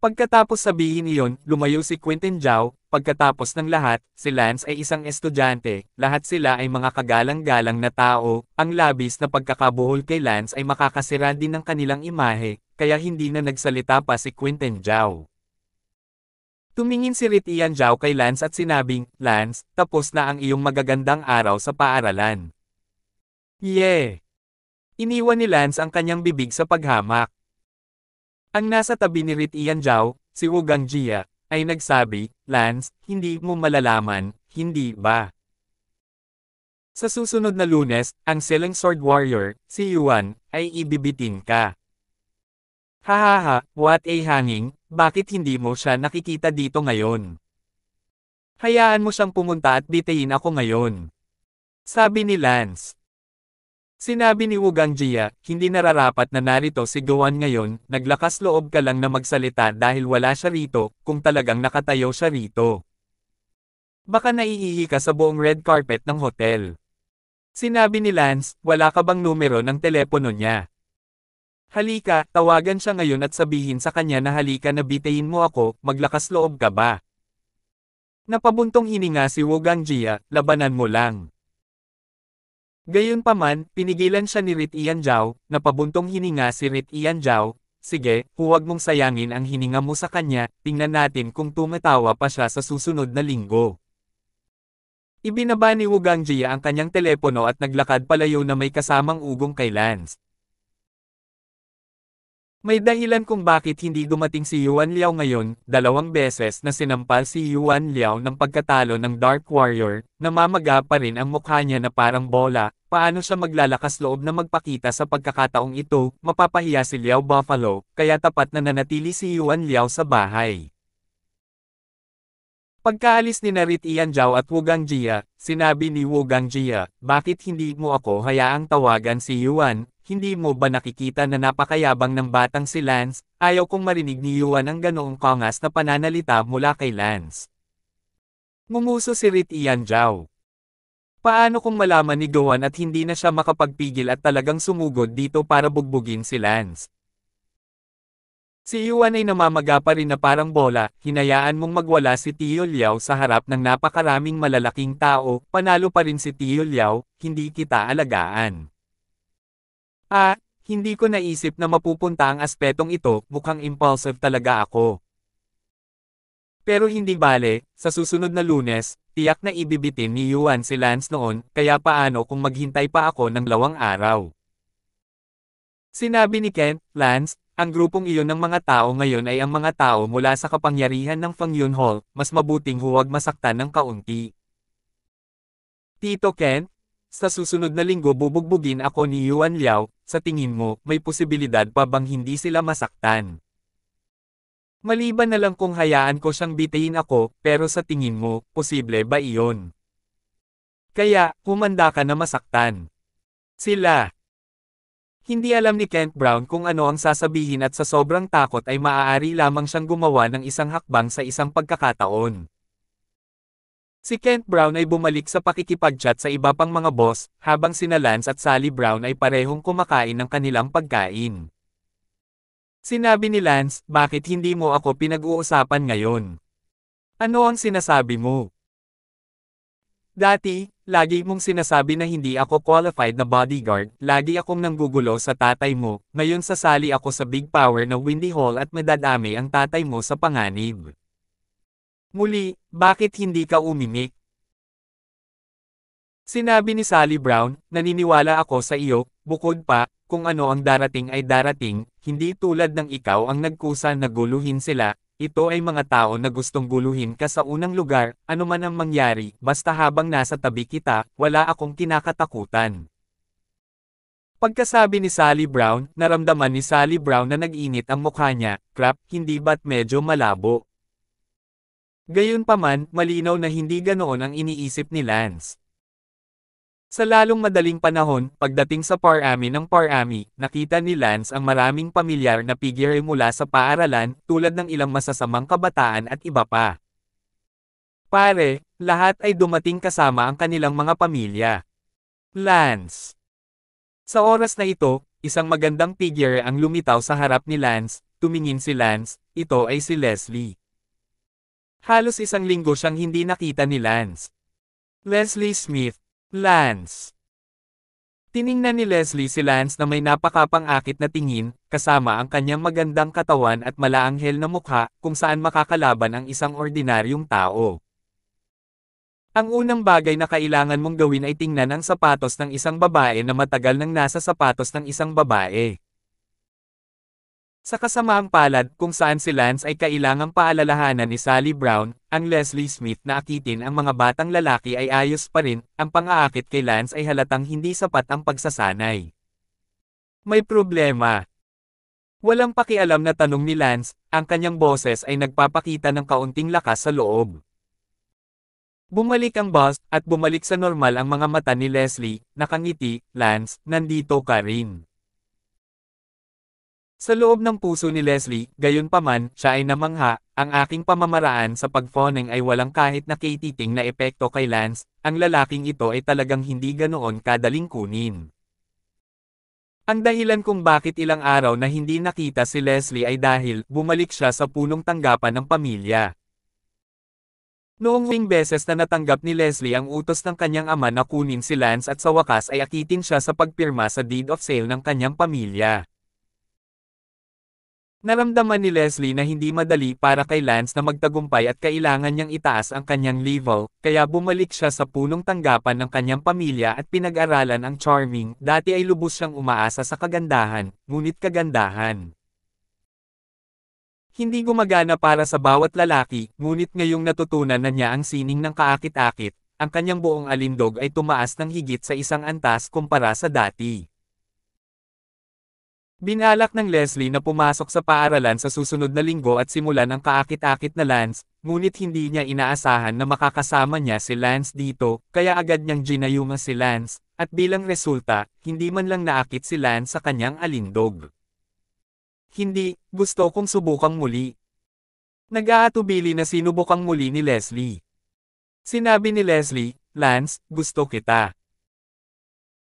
Pagkatapos sabihin iyon, lumayo si Quentin Zhao. Pagkatapos ng lahat, si Lance ay isang estudyante, lahat sila ay mga kagalang-galang na tao, ang labis na pagkakabuhol kay Lance ay makakasira din ng kanilang imahe, kaya hindi na nagsalita pa si Quentin Zhao. Tumingin si Rit Ian Zhao kay Lance at sinabing, "Lance, tapos na ang iyong magagandang araw sa paaralan." "Yeah!" Iniwan ni Lance ang kanyang bibig sa paghamak. Ang nasa tabi ni Rit Ian Zhao, si Wu Gangjie, ay nagsabi, "Lance, hindi mo malalaman, hindi ba? Sa susunod na Lunes, ang Siling Sword Warrior, si Yuan, ay ibibitin ka." "Hahaha, what a hanging, bakit hindi mo siya nakikita dito ngayon? Hayaan mo siyang pumunta at bitayin ako ngayon." Sabi ni Lance. Sinabi ni Wu Gangjia, hindi nararapat na narito si Gowan ngayon, naglakas loob ka lang na magsalita dahil wala siya rito, kung talagang nakatayo siya rito. Baka naiihi ka sa buong red carpet ng hotel. Sinabi ni Lance, wala ka bang numero ng telepono niya? Halika, tawagan siya ngayon at sabihin sa kanya na halika na bitayin mo ako, maglakas loob ka ba? Napabuntong hininga si Wu Gangjia, labanan mo lang. Gayunpaman, pinigilan siya ni Rit Ianzhao, napabuntong hininga si Rit Ianzhao, sige, huwag mong sayangin ang hininga mo sa kanya, tingnan natin kung tumatawa pa siya sa susunod na linggo. Ibinaba ni Wu Gangjia ang kanyang telepono at naglakad palayo na may kasamang ugong kay Lance. May dahilan kung bakit hindi dumating si Yuan Liao ngayon, 2 beses na sinampal si Yuan Liao ng pagkatalo ng Dark Warrior, namamaga pa rin ang mukha niya na parang bola, paano siya maglalakas loob na magpakita sa pagkakataong ito, mapapahiya si Liao Buffalo, kaya tapat na nanatili si Yuan Liao sa bahay. Pagkaalis ni Rit Ianzhao at Wu Gangjia, sinabi ni Wu Gangjia, bakit hindi mo ako hayaang tawagan si Yuan? Hindi mo ba nakikita na napakayabang ng batang si Lance? Ayaw kong marinig ni Yuan ang ganoong kangas na pananalita mula kay Lance. Ngumuso si Rit Ianzhao. Paano kung malaman ni Gowan at hindi na siya makapagpigil at talagang sumugod dito para bugbugin si Lance? Si Yuan ay namamaga pa rin na parang bola, hinayaan mong magwala si Tio Liao sa harap ng napakaraming malalaking tao, panalo pa rin si Tio Liao, hindi kita alagaan. Hindi ko naisip na mapupunta ang aspetong ito, mukhang impulsive talaga ako. Pero hindi bale, sa susunod na Lunes, tiyak na ibibitin ni Yuan si Lance noon, kaya paano kung maghintay pa ako ng 2 araw? Sinabi ni Kent, Lance, ang grupong iyon ng mga tao ngayon ay ang mga tao mula sa kapangyarihan ng Fang Yun Hall, mas mabuting huwag masaktan ng kaunti. Tito Kent, sa susunod na linggo bubugbugin ako ni Yuan Liao, sa tingin mo, may posibilidad pa bang hindi sila masaktan? Maliban na lang kung hayaan ko siyang bitayin ako, pero sa tingin mo, posible ba iyon? Kaya, humanda ka na masaktan. Sila. Hindi alam ni Kent Brown kung ano ang sasabihin at sa sobrang takot ay maaari lamang siyang gumawa ng isang hakbang sa isang pagkakataon. Si Kent Brown ay bumalik sa pakikipag-chat sa iba pang mga boss, habang sina Lance at Sally Brown ay parehong kumakain ng kanilang pagkain. Sinabi ni Lance, bakit hindi mo ako pinag-uusapan ngayon? Ano ang sinasabi mo? Dati, lagi mong sinasabi na hindi ako qualified na bodyguard, lagi akong nanggugulo sa tatay mo, ngayon sasali ako sa Big Power na Windy Hall at madadami ang tatay mo sa panganib. Muli, bakit hindi ka umimik? Sinabi ni Sally Brown, naniniwala ako sa iyo, bukod pa, kung ano ang darating ay darating, hindi tulad ng ikaw ang nagkusa na guluhin sila, ito ay mga tao na gustong guluhin ka sa unang lugar, ano man ang mangyari, basta habang nasa tabi kita, wala akong kinakatakutan. Pagkasabi ni Sally Brown, naramdaman ni Sally Brown na nag-init ang mukha niya, crap, hindi ba't medyo malabo? Gayunpaman, malinaw na hindi ganoon ang iniisip ni Lance. Sa lalong madaling panahon, pagdating sa parami ng parami, nakita ni Lance ang maraming pamilyar na figure mula sa paaralan, tulad ng ilang masasamang kabataan at iba pa. Pare, lahat ay dumating kasama ang kanilang mga pamilya. Lance. Sa oras na ito, isang magandang figure ang lumitaw sa harap ni Lance, tumingin si Lance, ito ay si Leslie. Halos 1 linggo siyang hindi nakita ni Lance. Leslie Smith. Lance. Tiningnan ni Leslie si Lance na may napakapang-akit na tingin, kasama ang kanyang magandang katawan at malaanghel na mukha, kung saan makakalaban ang isang ordinaryong tao. Ang unang bagay na kailangan mong gawin ay tingnan ang sapatos ng isang babae na matagal nang nasa sapatos ng isang babae. Sa kasamaang palad kung saan si Lance ay kailangang paalalahanan ni Sally Brown, ang Leslie Smith na akitin ang mga batang lalaki ay ayos pa rin, ang pang-aakit kay Lance ay halatang hindi sapat ang pagsasanay. May problema. Walang pakialam na tanong ni Lance, ang kanyang boses ay nagpapakita ng kaunting lakas sa loob. Bumalik ang boss, at bumalik sa normal ang mga mata ni Leslie, nakangiti, Lance, nandito ka rin. Sa loob ng puso ni Leslie, gayunpaman, siya ay namangha, ang aking pamamaraan sa pagphoneng ay walang kahit na katiting na epekto kay Lance, ang lalaking ito ay talagang hindi ganoon kadaling kunin. Ang dahilan kung bakit ilang araw na hindi nakita si Leslie ay dahil bumalik siya sa punong tanggapan ng pamilya. Noong huling beses na natanggap ni Leslie ang utos ng kanyang ama na kunin si Lance at sa wakas ay akitin siya sa pagpirma sa deed of sale ng kanyang pamilya. Naramdaman ni Leslie na hindi madali para kay Lance na magtagumpay at kailangan niyang itaas ang kanyang level, kaya bumalik siya sa punong tanggapan ng kanyang pamilya at pinag-aralan ang charming. Dati ay lubos siyang umaasa sa kagandahan, ngunit kagandahan hindi gumagana para sa bawat lalaki, ngunit ngayong natutunan na niya ang sining ng kaakit-akit, ang kanyang buong alindog ay tumaas ng higit sa isang antas kumpara sa dati. Binalak ng Leslie na pumasok sa paaralan sa susunod na linggo at simulan ang kaakit-akit na Lance, ngunit hindi niya inaasahan na makakasama niya si Lance dito, kaya agad niyang ginayuma si Lance, at bilang resulta, hindi man lang naakit si Lance sa kanyang alindog. Hindi, gusto kong subukang muli. Nag-aatubili na sinubukang muli ni Leslie. Sinabi ni Leslie, Lance, gusto kita.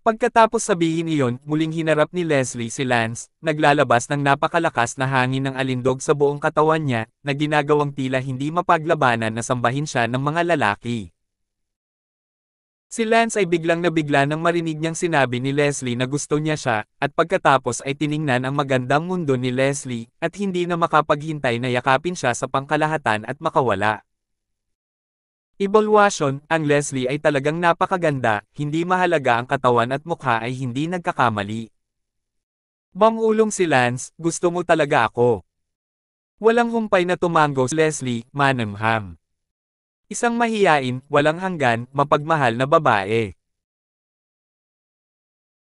Pagkatapos sabihin iyon, muling hinarap ni Leslie si Lance, naglalabas ng napakalakas na hangin ng alindog sa buong katawan niya, na ginagawang tila hindi mapaglabanan na sambahin siya ng mga lalaki. Si Lance ay biglang nabigla nang marinig niyang sinabi ni Leslie na gusto niya siya, at pagkatapos ay tiningnan ang magandang mundo ni Leslie, at hindi na makapaghintay na yakapin siya sa pangkalahatan at makawala. Evaluation, ang Leslie ay talagang napakaganda, hindi mahalaga ang katawan at mukha ay hindi nagkakamali. Bangulong si Lance, gusto mo talaga ako. Walang humpay na tumango si Leslie, manamham. Isang mahiyain, walang hanggan, mapagmahal na babae.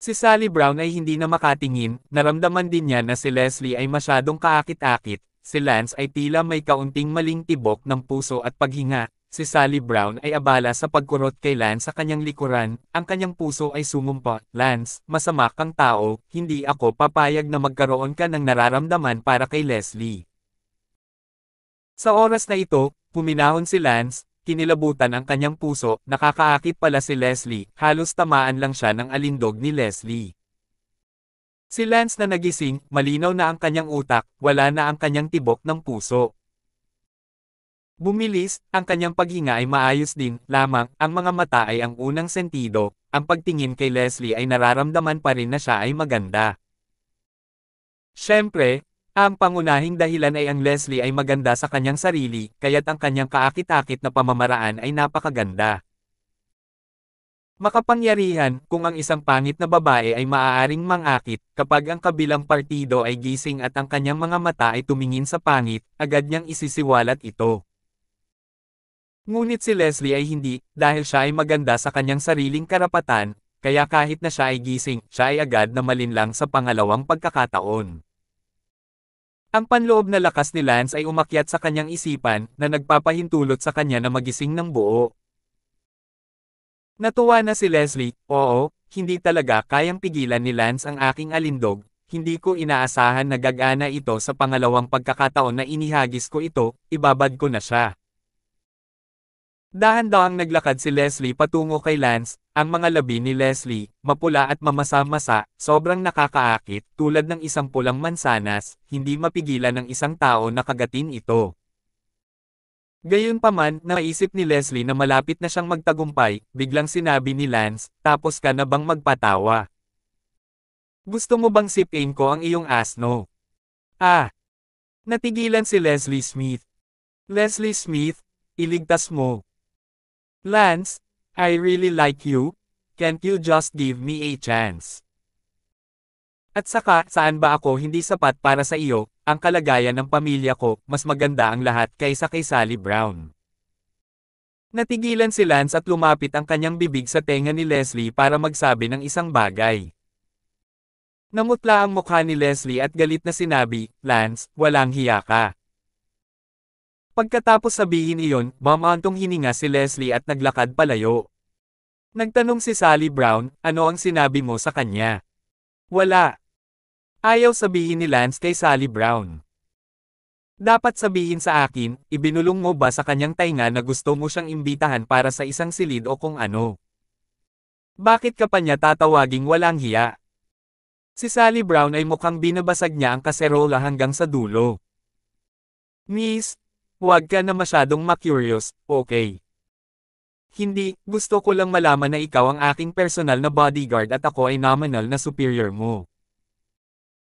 Si Sally Brown ay hindi na makatingin, naramdaman din niya na si Leslie ay masyadong kaakit-akit, si Lance ay tila may kaunting maling tibok ng puso at paghinga. Si Sally Brown ay abala sa pagkurot kay Lance sa kanyang likuran, ang kanyang puso ay sumumpa, Lance, masama kang tao, hindi ako papayag na magkaroon ka ng nararamdaman para kay Leslie. Sa oras na ito, puminahon si Lance, kinilabutan ang kanyang puso, nakakaakit pala si Leslie, halos tamaan lang siya ng alindog ni Leslie. Si Lance na nagising, malinaw na ang kanyang utak, wala na ang kanyang tibok ng puso. Bumilis, ang kanyang paghinga ay maayos din, lamang, ang mga mata ay ang unang sentido, ang pagtingin kay Leslie ay nararamdaman pa rin na siya ay maganda. Siyempre, ang pangunahing dahilan ay ang Leslie ay maganda sa kanyang sarili, kaya't ang kanyang kaakit-akit na pamamaraan ay napakaganda. Makapangyarihan, kung ang isang pangit na babae ay maaaring mangakit, kapag ang kabilang partido ay gising at ang kanyang mga mata ay tumingin sa pangit, agad niyang isisiwalat ito. Ngunit si Leslie ay hindi, dahil siya ay maganda sa kanyang sariling karapatan, kaya kahit na siya ay gising, siya ay agad na malinlang sa pangalawang pagkakataon. Ang panloob na lakas ni Lance ay umakyat sa kanyang isipan, na nagpapahintulot sa kanya na magising ng buo. Natuwa na si Leslie, oo, hindi talaga kayang pigilan ni Lance ang aking alindog, hindi ko inaasahan na gagana ito sa pangalawang pagkakataon na inihagis ko ito, ibabad ko na siya. Dahan-dahang naglakad si Leslie patungo kay Lance, ang mga labi ni Leslie, mapula at mamasa-masa, sobrang nakakaakit, tulad ng isang pulang mansanas, hindi mapigilan ng isang tao na kagatin ito. Gayunpaman, naisip ni Leslie na malapit na siyang magtagumpay, biglang sinabi ni Lance, tapos ka na bang magpatawa? Gusto mo bang sipin ko ang iyong asno? Ah! Natigilan si Leslie Smith. Leslie Smith, iligtas mo. Lance, I really like you, can't you just give me a chance? At saka, saan ba ako hindi sapat para sa iyo, ang kalagayan ng pamilya ko, mas maganda ang lahat kaysa kay Sally Brown. Natigilan si Lance at lumapit ang kanyang bibig sa tenga ni Leslie para magsabi ng isang bagay. Namutla ang mukha ni Leslie at galit na sinabi, Lance, walang hiya ka. Pagkatapos sabihin iyon, bumantong hininga si Leslie at naglakad palayo. Nagtanong si Sally Brown, ano ang sinabi mo sa kanya? Wala. Ayaw sabihin ni Lance kay Sally Brown. Dapat sabihin sa akin, ibinulong mo ba sa kanyang tainga na gusto mo siyang imbitahan para sa isang silid o kung ano? Bakit ka pa niya tatawaging walang hiya? Si Sally Brown ay mukhang binabasag niya ang kaserola hanggang sa dulo. Miss, huwag ka na masyadong ma-curious, okay? Hindi, gusto ko lang malaman na ikaw ang aking personal na bodyguard at ako ay nominal na superior mo.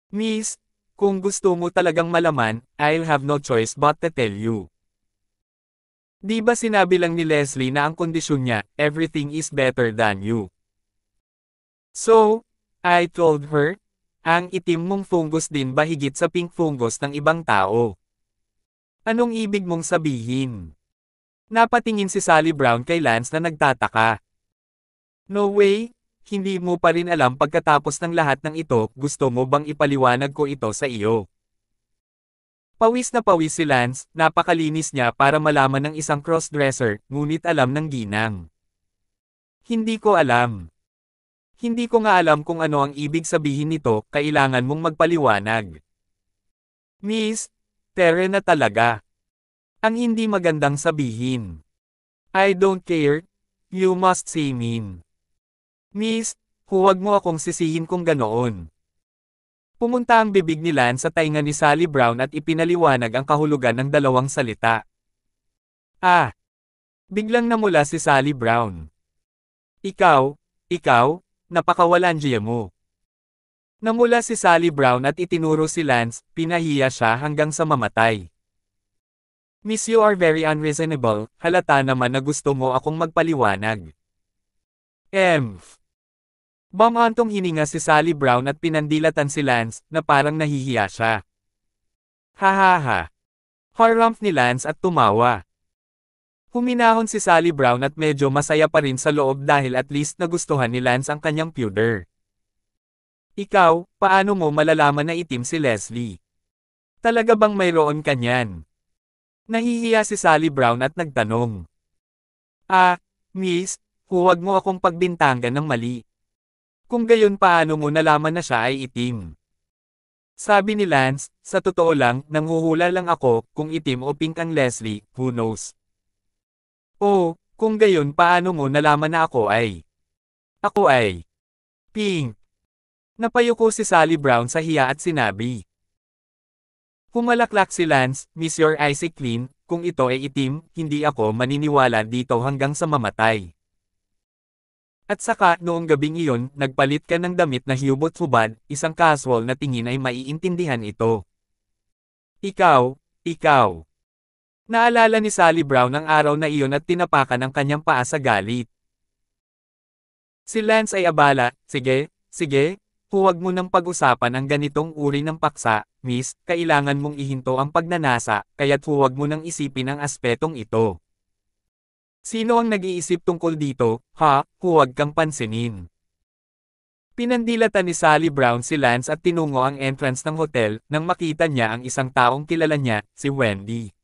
Miss, kung gusto mo talagang malaman, I'll have no choice but to tell you. Di ba sinabi lang ni Leslie na ang kondisyon niya, everything is better than you? So, I told her, ang itim mong fungus din ba higit sa pink fungus ng ibang tao? Anong ibig mong sabihin? Napatingin si Sally Brown kay Lance na nagtataka. No way, hindi mo pa rin alam pagkatapos ng lahat ng ito, gusto mo bang ipaliwanag ko ito sa iyo? Pawis na pawis si Lance, napakalinis niya para malaman ng isang crossdresser, ngunit alam ng ginang. Hindi ko alam. Hindi ko nga alam kung ano ang ibig sabihin nito, kailangan mong magpaliwanag. Miss, Tere na talaga. Ang hindi magandang sabihin. I don't care, you must say mean. Miss, huwag mo akong sisihin kung ganoon. Pumunta ang bibig ni Lance sa tainga ni Sally Brown at ipinaliwanag ang kahulugan ng dalawang salita. Ah! Biglang namula si Sally Brown. Ikaw, napakawalandiya mo. Namula si Sally Brown at itinuro si Lance, pinahiya siya hanggang sa mamatay. Miss, you are very unreasonable, halata naman na gusto mo akong magpaliwanag. Bumantong hininga si Sally Brown at pinandilatan si Lance, na parang nahihiya siya. Hahaha. Harumph ni Lance at tumawa. Huminahon si Sally Brown at medyo masaya pa rin sa loob dahil at least nagustuhan ni Lance ang kanyang pudor. Ikaw, paano mo malalaman na itim si Leslie? Talaga bang mayroon ka niyan? Nahihiya si Sally Brown at nagtanong. Miss, huwag mo akong pagbintangan ng mali. Kung gayon paano mo nalaman na siya ay itim? Sabi ni Lance, sa totoo lang, nanghuhula lang ako, kung itim o pink ang Leslie, who knows? Oh, kung gayon paano mo nalaman na ako ay pink. Napayuko si Sally Brown sa hiya at sinabi. Humalaklak si Lance, Miss, your eyes clean, kung ito ay itim, hindi ako maniniwala dito hanggang sa mamatay. At saka, noong gabing iyon, nagpalit ka ng damit na hubot-hubad, isang casual na tingin ay maiintindihan ito. Ikaw. Naalala ni Sally Brown ang araw na iyon at tinapakan ang kanyang paa sa galit. Si Lance ay abala, sige, huwag mo nang pag-usapan ang ganitong uri ng paksa, miss, kailangan mong ihinto ang pagnanasa, kaya't huwag mo nang isipin ang aspetong ito. Sino ang nag-iisip tungkol dito, ha, huwag kang pansinin. Pinandilatan ni Sally Brown si Lance at tinungo ang entrance ng hotel, nang makita niya ang isang taong kilala niya, si Wendy.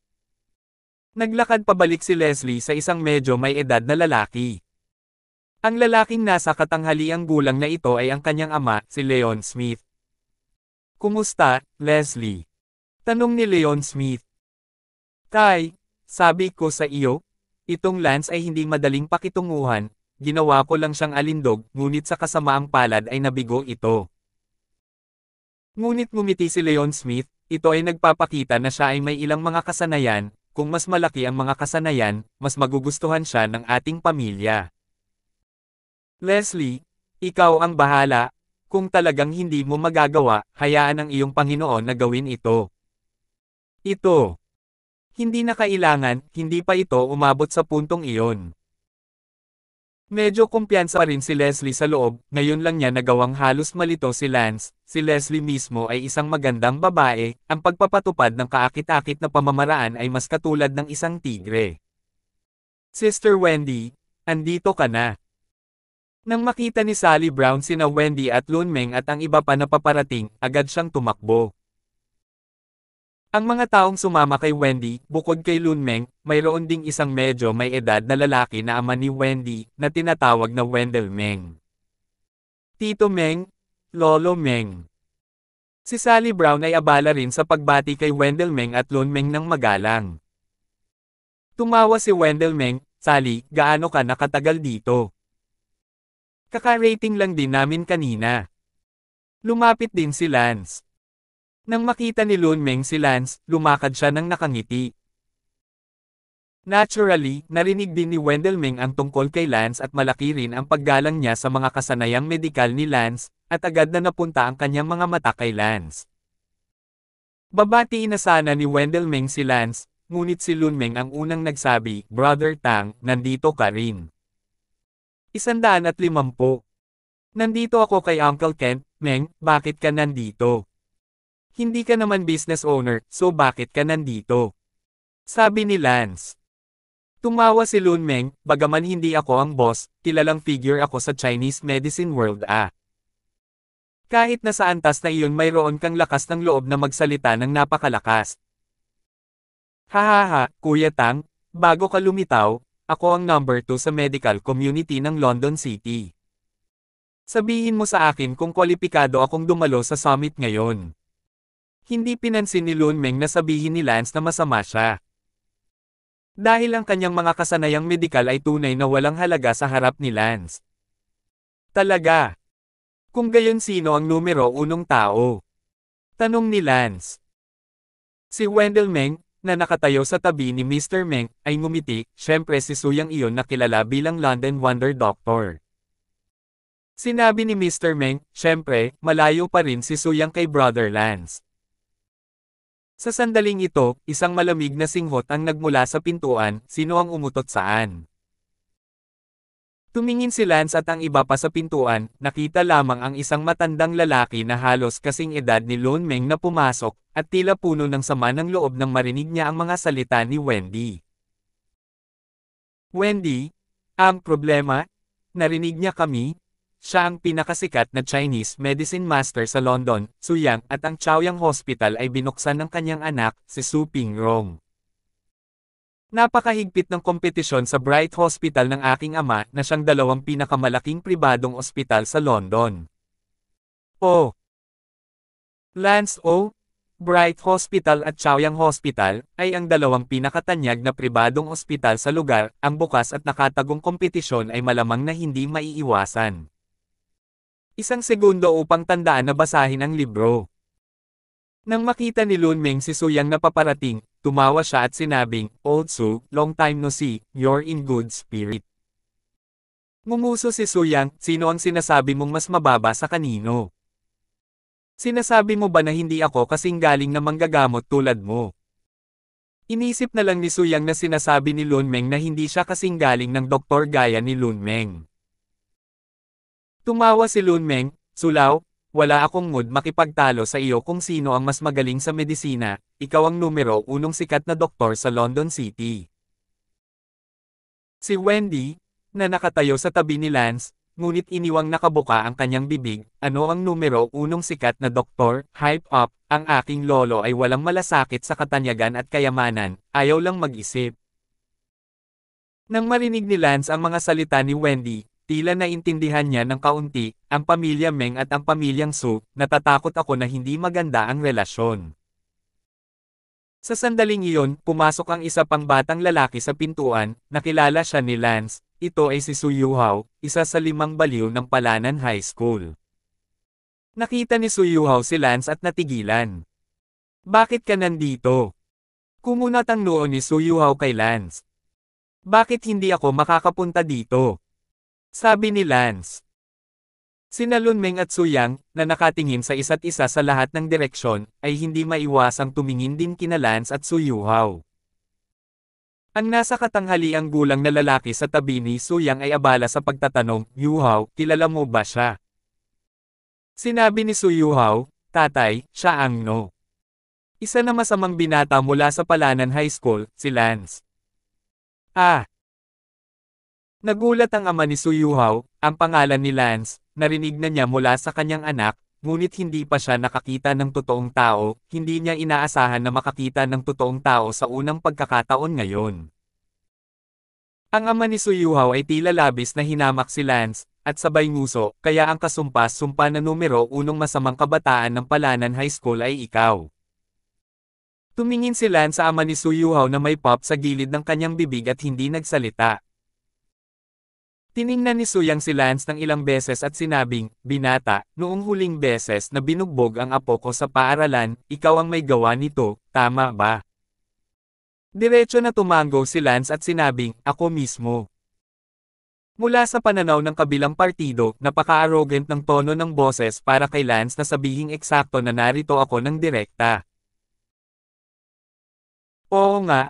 Naglakad pabalik si Leslie sa isang medyo may edad na lalaki. Ang lalaking nasa katanghaliang gulang na ito ay ang kanyang ama, si Leon Smith. Kumusta, Leslie? Tanong ni Leon Smith. Tay, sabi ko sa iyo, itong Lance ay hindi madaling pakitunguhan, ginawa ko lang siyang alindog, ngunit sa kasamaang palad ay nabigo ito. Ngunit ngumiti si Leon Smith, ito ay nagpapakita na siya ay may ilang mga kasanayan, kung mas malaki ang mga kasanayan, mas magugustuhan siya ng ating pamilya. Leslie, ikaw ang bahala, kung talagang hindi mo magagawa, hayaan ang iyong Panginoon na gawin ito. Ito. Hindi na kailangan, hindi pa ito umabot sa puntong iyon. Medyo kumpiyansa pa rin si Leslie sa loob, ngayon lang niya nagawang halos malito si Lance, si Leslie mismo ay isang magandang babae, ang pagpapatupad ng kaakit-akit na pamamaraan ay mas katulad ng isang tigre. Sister Wendy, andito ka na. Nang makita ni Sally Brown sina Wendy at Lunmeng at ang iba pa na paparating, agad siyang tumakbo. Ang mga taong sumama kay Wendy, bukod kay Lunmeng, mayroon ding isang medyo may edad na lalaki na ama ni Wendy, na tinatawag na Wendell Meng. Tito Meng, Lolo Meng. Si Sally Brown ay abala rin sa pagbati kay Wendell Meng at Lunmeng ng magalang. Tumawa si Wendell Meng, "Sally, gaano ka nakatagal dito? Kaka-rating lang din namin kanina." Lumapit din si Lance. Nang makita ni Lunmeng si Lance, lumakad siya ng nakangiti. Naturally, narinig din ni Wendell Meng ang tungkol kay Lance at malaki rin ang paggalang niya sa mga kasanayang medikal ni Lance, at agad na napunta ang kanyang mga mata kay Lance. Babatiin na sana ni Wendell Meng si Lance, ngunit si Lunmeng ang unang nagsabi, "Brother Tang, nandito ka rin." 150. "Nandito ako kay Uncle Kent." "Meng, bakit ka nandito? Hindi ka naman business owner, so bakit ka nandito?" sabi ni Lance. Tumawa si Lunmeng, "Bagaman hindi ako ang boss, kilalang figure ako sa Chinese medicine world Kahit na sa antas na iyon mayroon kang lakas ng loob na magsalita ng napakalakas." "Hahaha, Kuya Tang, bago ka lumitaw, ako ang number 2 sa medical community ng London City. Sabihin mo sa akin kung kwalipikado akong dumalo sa summit ngayon." Hindi pinansin ni Lunmeng na sabihin ni Lance na masama siya. Dahil ang kanyang mga kasanayang medikal ay tunay na walang halaga sa harap ni Lance. Talaga? Kung gayon sino ang numero 1 tao? Tanong ni Lance. Si Wendell Meng, na nakatayo sa tabi ni Mr. Meng, ay ngumiti, syempre si Suyang iyon na kilala bilang London Wonder Doctor. Sinabi ni Mr. Meng, syempre, malayo pa rin si Suyang kay Brother Lance. Sa sandaling ito, isang malamig na singhot ang nagmula sa pintuan, sino ang umutot saan? Tumingin si Lance at ang iba pa sa pintuan, nakita lamang ang isang matandang lalaki na halos kasing edad ni Lunmeng na pumasok, at tila puno ng sama ng loob nang marinig niya ang mga salita ni Wendy. "Wendy, ang problema? Narinig niya kami? Siya ang pinakasikat na Chinese medicine master sa London, Suyang, at ang Chaoyang Hospital ay binuksan ng kanyang anak, si Su Pingrong. Napakahigpit ng kompetisyon sa Bright Hospital ng aking ama na siyang dalawang pinakamalaking pribadong ospital sa London." "Oh. Lance Bright Hospital at Chaoyang Hospital, ay ang dalawang pinakatanyag na pribadong ospital sa lugar, ang bukas at nakatagong kompetisyon ay malamang na hindi maiiwasan." Isang segundo upang tandaan na basahin ang libro. Nang makita ni Lunmeng si Suyang na paparating, tumawa siya at sinabing, "Old Su, long time no see, you're in good spirit." Ngumuso si Suyang, "Sino ang sinasabi mong mas mababa sa kanino? Sinasabi mo ba na hindi ako kasing galing na manggagamot tulad mo?" Inisip na lang ni Suyang na sinasabi ni Lunmeng na hindi siya kasing galing ng doktor gaya ni Lunmeng. Tumawa si Lunmeng, "Sulaw, wala akong mood makipagtalo sa iyo kung sino ang mas magaling sa medisina, ikaw ang numero 1 sikat na doktor sa London City." Si Wendy, na nakatayo sa tabi ni Lance, ngunit iniwang nakabuka ang kanyang bibig, "Ano ang numero 1 sikat na doktor? Hype up, ang aking lolo ay walang malasakit sa katanyagan at kayamanan, ayaw lang mag-isip." Nang marinig ni Lance ang mga salita ni Wendy, tila naintindihan niya ng kaunti, "Ang pamilya Meng at ang pamilyang Su, natatakot ako na hindi maganda ang relasyon." Sa sandaling iyon, pumasok ang isa pang batang lalaki sa pintuan, nakilala siya ni Lance, ito ay si Su Yuhao, isa sa 5 baliw ng Palanan High School. Nakita ni Su Yuhao si Lance at natigilan. "Bakit ka nandito?" Kumunat ang noo ni Su Yuhao kay Lance. "Bakit hindi ako makakapunta dito?" sabi ni Lance. Sina Lunmeng at Suyang, na nakatingin sa isa't isa sa lahat ng direksyon, ay hindi maiwasang tumingin din kina Lance at Su Yuhao. Ang nasa katanghaliang gulang na lalaki sa tabi ni Suyang ay abala sa pagtatanong, "Yuhao, kilala mo ba siya?" Sinabi ni Su Yuhao, "Tatay, siya ang no. Isa na masamang binata mula sa Palanan High School, si Lance." Nagulat ang ama ni Su Yuhao, ang pangalan ni Lance, narinig na niya mula sa kanyang anak, ngunit hindi pa siya nakakita ng totoong tao, hindi niya inaasahan na makakita ng totoong tao sa unang pagkakataon ngayon. Ang ama ni Suyuhaw ay tila labis na hinamak si Lance, at sabay nguso, kaya ang kasumpas-sumpa na numero 1 masamang kabataan ng Palanan High School ay ikaw. Tumingin si Lance sa ama ni Suyuhaw na may pop sa gilid ng kanyang bibig at hindi nagsalita. Tiningnan ni Suyang si Lance ng ilang beses at sinabing, "Binata, noong huling beses na binugbog ang apo ko sa paaralan, ikaw ang may gawa nito, tama ba?" Diretso na tumango si Lance at sinabing, "Ako mismo." Mula sa pananaw ng kabilang partido, napaka-arrogant ng tono ng boses para kay Lance na sabihing eksakto na narito ako ng direkta. Oo nga.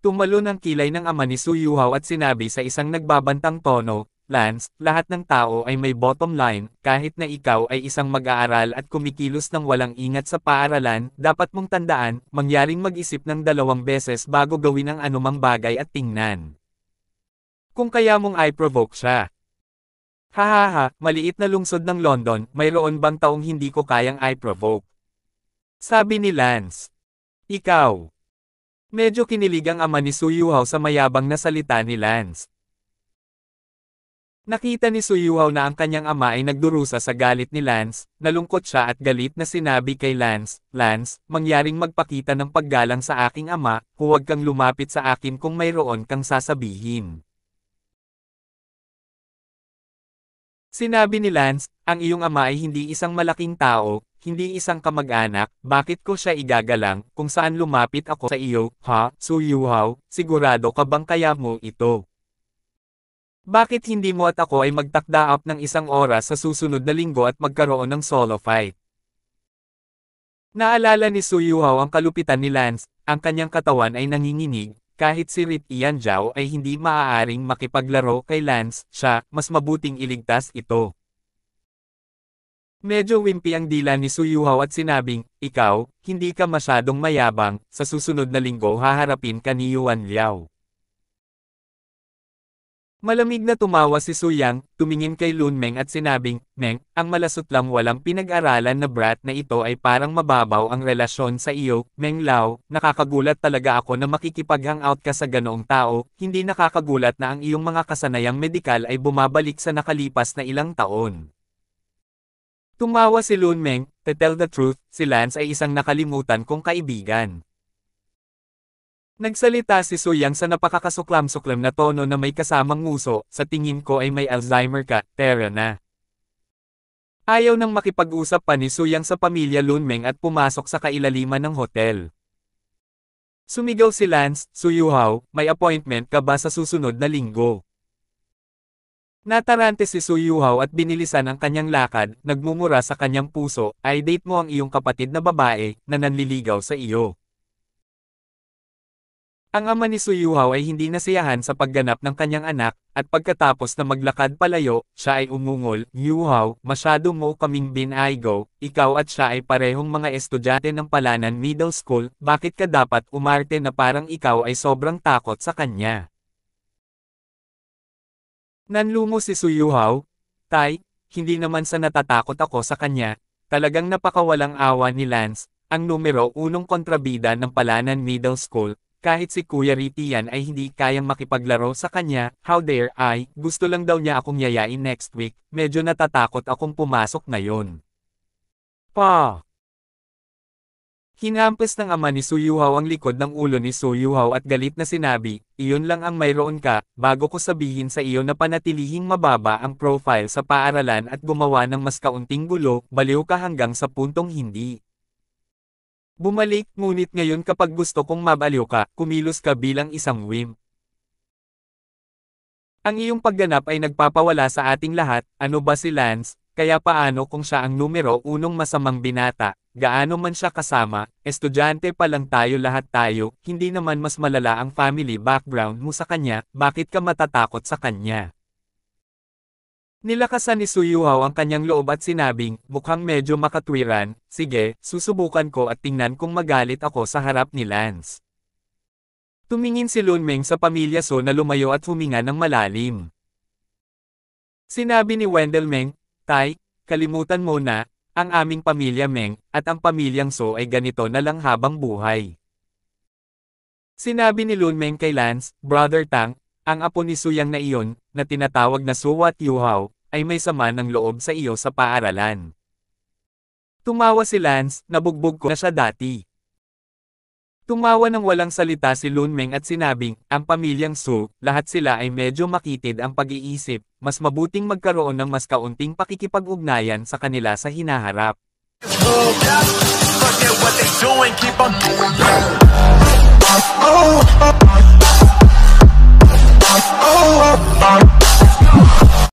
Tumalon ang kilay ng ama ni Suyuhaw at sinabi sa isang nagbabantang tono, "Lance, lahat ng tao ay may bottom line, kahit na ikaw ay isang mag-aaral at kumikilos ng walang ingat sa paaralan, dapat mong tandaan, mangyaring mag-isip ng 2 beses bago gawin ang anumang bagay at tingnan. Kung kaya mong i-provoke siya." Hahaha, maliit na lungsod ng London, mayroon bang taong hindi ko kayang i-provoke? Sabi ni Lance. Ikaw. Medyo kinilig ang ama ni Suyuhaw sa mayabang na salita ni Lance. Nakita ni Suyuhaw na ang kanyang ama ay nagdurusa sa galit ni Lance, nalungkot siya at galit na sinabi kay Lance, "Lance, mangyaring magpakita ng paggalang sa aking ama, huwag kang lumapit sa akin kung mayroon kang sasabihin." Sinabi ni Lance, "Ang iyong ama ay hindi isang malaking tao, hindi isang kamag-anak, bakit ko siya igagalang, kung saan lumapit ako sa iyo, ha, Suyuhaw, sigurado ka bang kaya mo ito? Bakit hindi mo at ako ay magtakda up ng 1 oras sa susunod na linggo at magkaroon ng solo fight?" Naalala ni Suyuhaw ang kalupitan ni Lance, ang kanyang katawan ay nanginginig, kahit si Rit Ianzhao ay hindi maaaring makipaglaro kay Lance, siya, mas mabuting iligtas ito. Medyo wimpy ang dila ni Suyuhaw at sinabing, "Ikaw, hindi ka masyadong mayabang, sa susunod na linggo haharapin ka ni Yuan Liao." Malamig na tumawa si Suyang, tumingin kay Lunmeng at sinabing, "Meng, ang malasot lang walang pinag-aralan na brat na ito ay parang mababaw ang relasyon sa iyo, Meng Lao, nakakagulat talaga ako na makikipag-hangout ka sa ganoong tao, hindi nakakagulat na ang iyong mga kasanayang medikal ay bumabalik sa nakalipas na ilang taon." Tumawa si Lunmeng, "To tell the truth, si Lance ay isang nakalimutan kong kaibigan." Nagsalita si Suyang sa napakakasuklam-suklam na tono na may kasamang nguso, "Sa tingin ko ay may Alzheimer ka, tera na." Ayaw nang makipag-usap pa ni Suyang sa pamilya Lunmeng at pumasok sa kailaliman ng hotel. Sumigaw si Lance, "Suyuhaw, may appointment ka ba sa susunod na linggo?" Natarante si Suyuhaw at binilisan ang kanyang lakad, nagmumura sa kanyang puso, "I-date mo ang iyong kapatid na babae, na nanliligaw sa iyo." Ang ama ni Suyuhaw ay hindi nasiyahan sa pagganap ng kanyang anak, at pagkatapos na maglakad palayo, siya ay umungol, "Yuhaw, masyado mo kaming binaigo, ikaw at siya ay parehong mga estudyante ng Palanan Middle School, bakit ka dapat umarte na parang ikaw ay sobrang takot sa kanya?" Nanlumo si Suyuhaw, "Tay, hindi naman sa natatakot ako sa kanya, talagang napakawalang awa ni Lance, ang numero 1 kontrabida ng Palanan Middle School, kahit si Kuya Ritian ay hindi kayang makipaglaro sa kanya, how dare I, gusto lang daw niya akong yayain next week, medyo natatakot akong pumasok ngayon." Pa! Hinampas ng ama ni Suyuhaw ang likod ng ulo ni Suyuhaw at galit na sinabi, "Iyon lang ang mayroon ka, bago ko sabihin sa iyo na panatilihing mababa ang profile sa paaralan at gumawa ng mas kaunting gulo, baliw ka hanggang sa puntong hindi bumalik, ngunit ngayon kapag gusto kong mabaliw ka, kumilos ka bilang isang wimp. Ang iyong pagganap ay nagpapawala sa ating lahat, ano ba si Lance, kaya paano kung siya ang numero 1 masamang binata, gaano man siya kasama, estudyante pa lang tayo lahat tayo, hindi naman mas malala ang family background mo sa kanya, bakit ka matatakot sa kanya?" Nilakasan ni Suyuhaw ang kanyang loob at sinabing, mukhang medyo makatwiran, "Sige, susubukan ko at tingnan kung magalit ako sa harap ni Lance." Tumingin si Lunmeng sa pamilya So na lumayo at huminga ng malalim. Sinabi ni Wendell Meng, "Tay, kalimutan mo na, ang aming pamilya Meng, at ang pamilyang So ay ganito na lang habang buhay. Sinabi ni Lun Meng kay Lance, Brother Tang, ang apo ni Suyang na iyon, na tinatawag na Su Wat Yuhao, ay may sama ng loob sa iyo sa paaralan. Tumawa si Lance, nabugbog ko na siya dati. Tumawa ng walang salita si Lun Meng at sinabing, ang pamilyang Su, lahat sila ay medyo makitid ang pag-iisip, mas mabuting magkaroon ng mas kaunting pakikipag-ugnayan sa kanila sa hinaharap. Oh,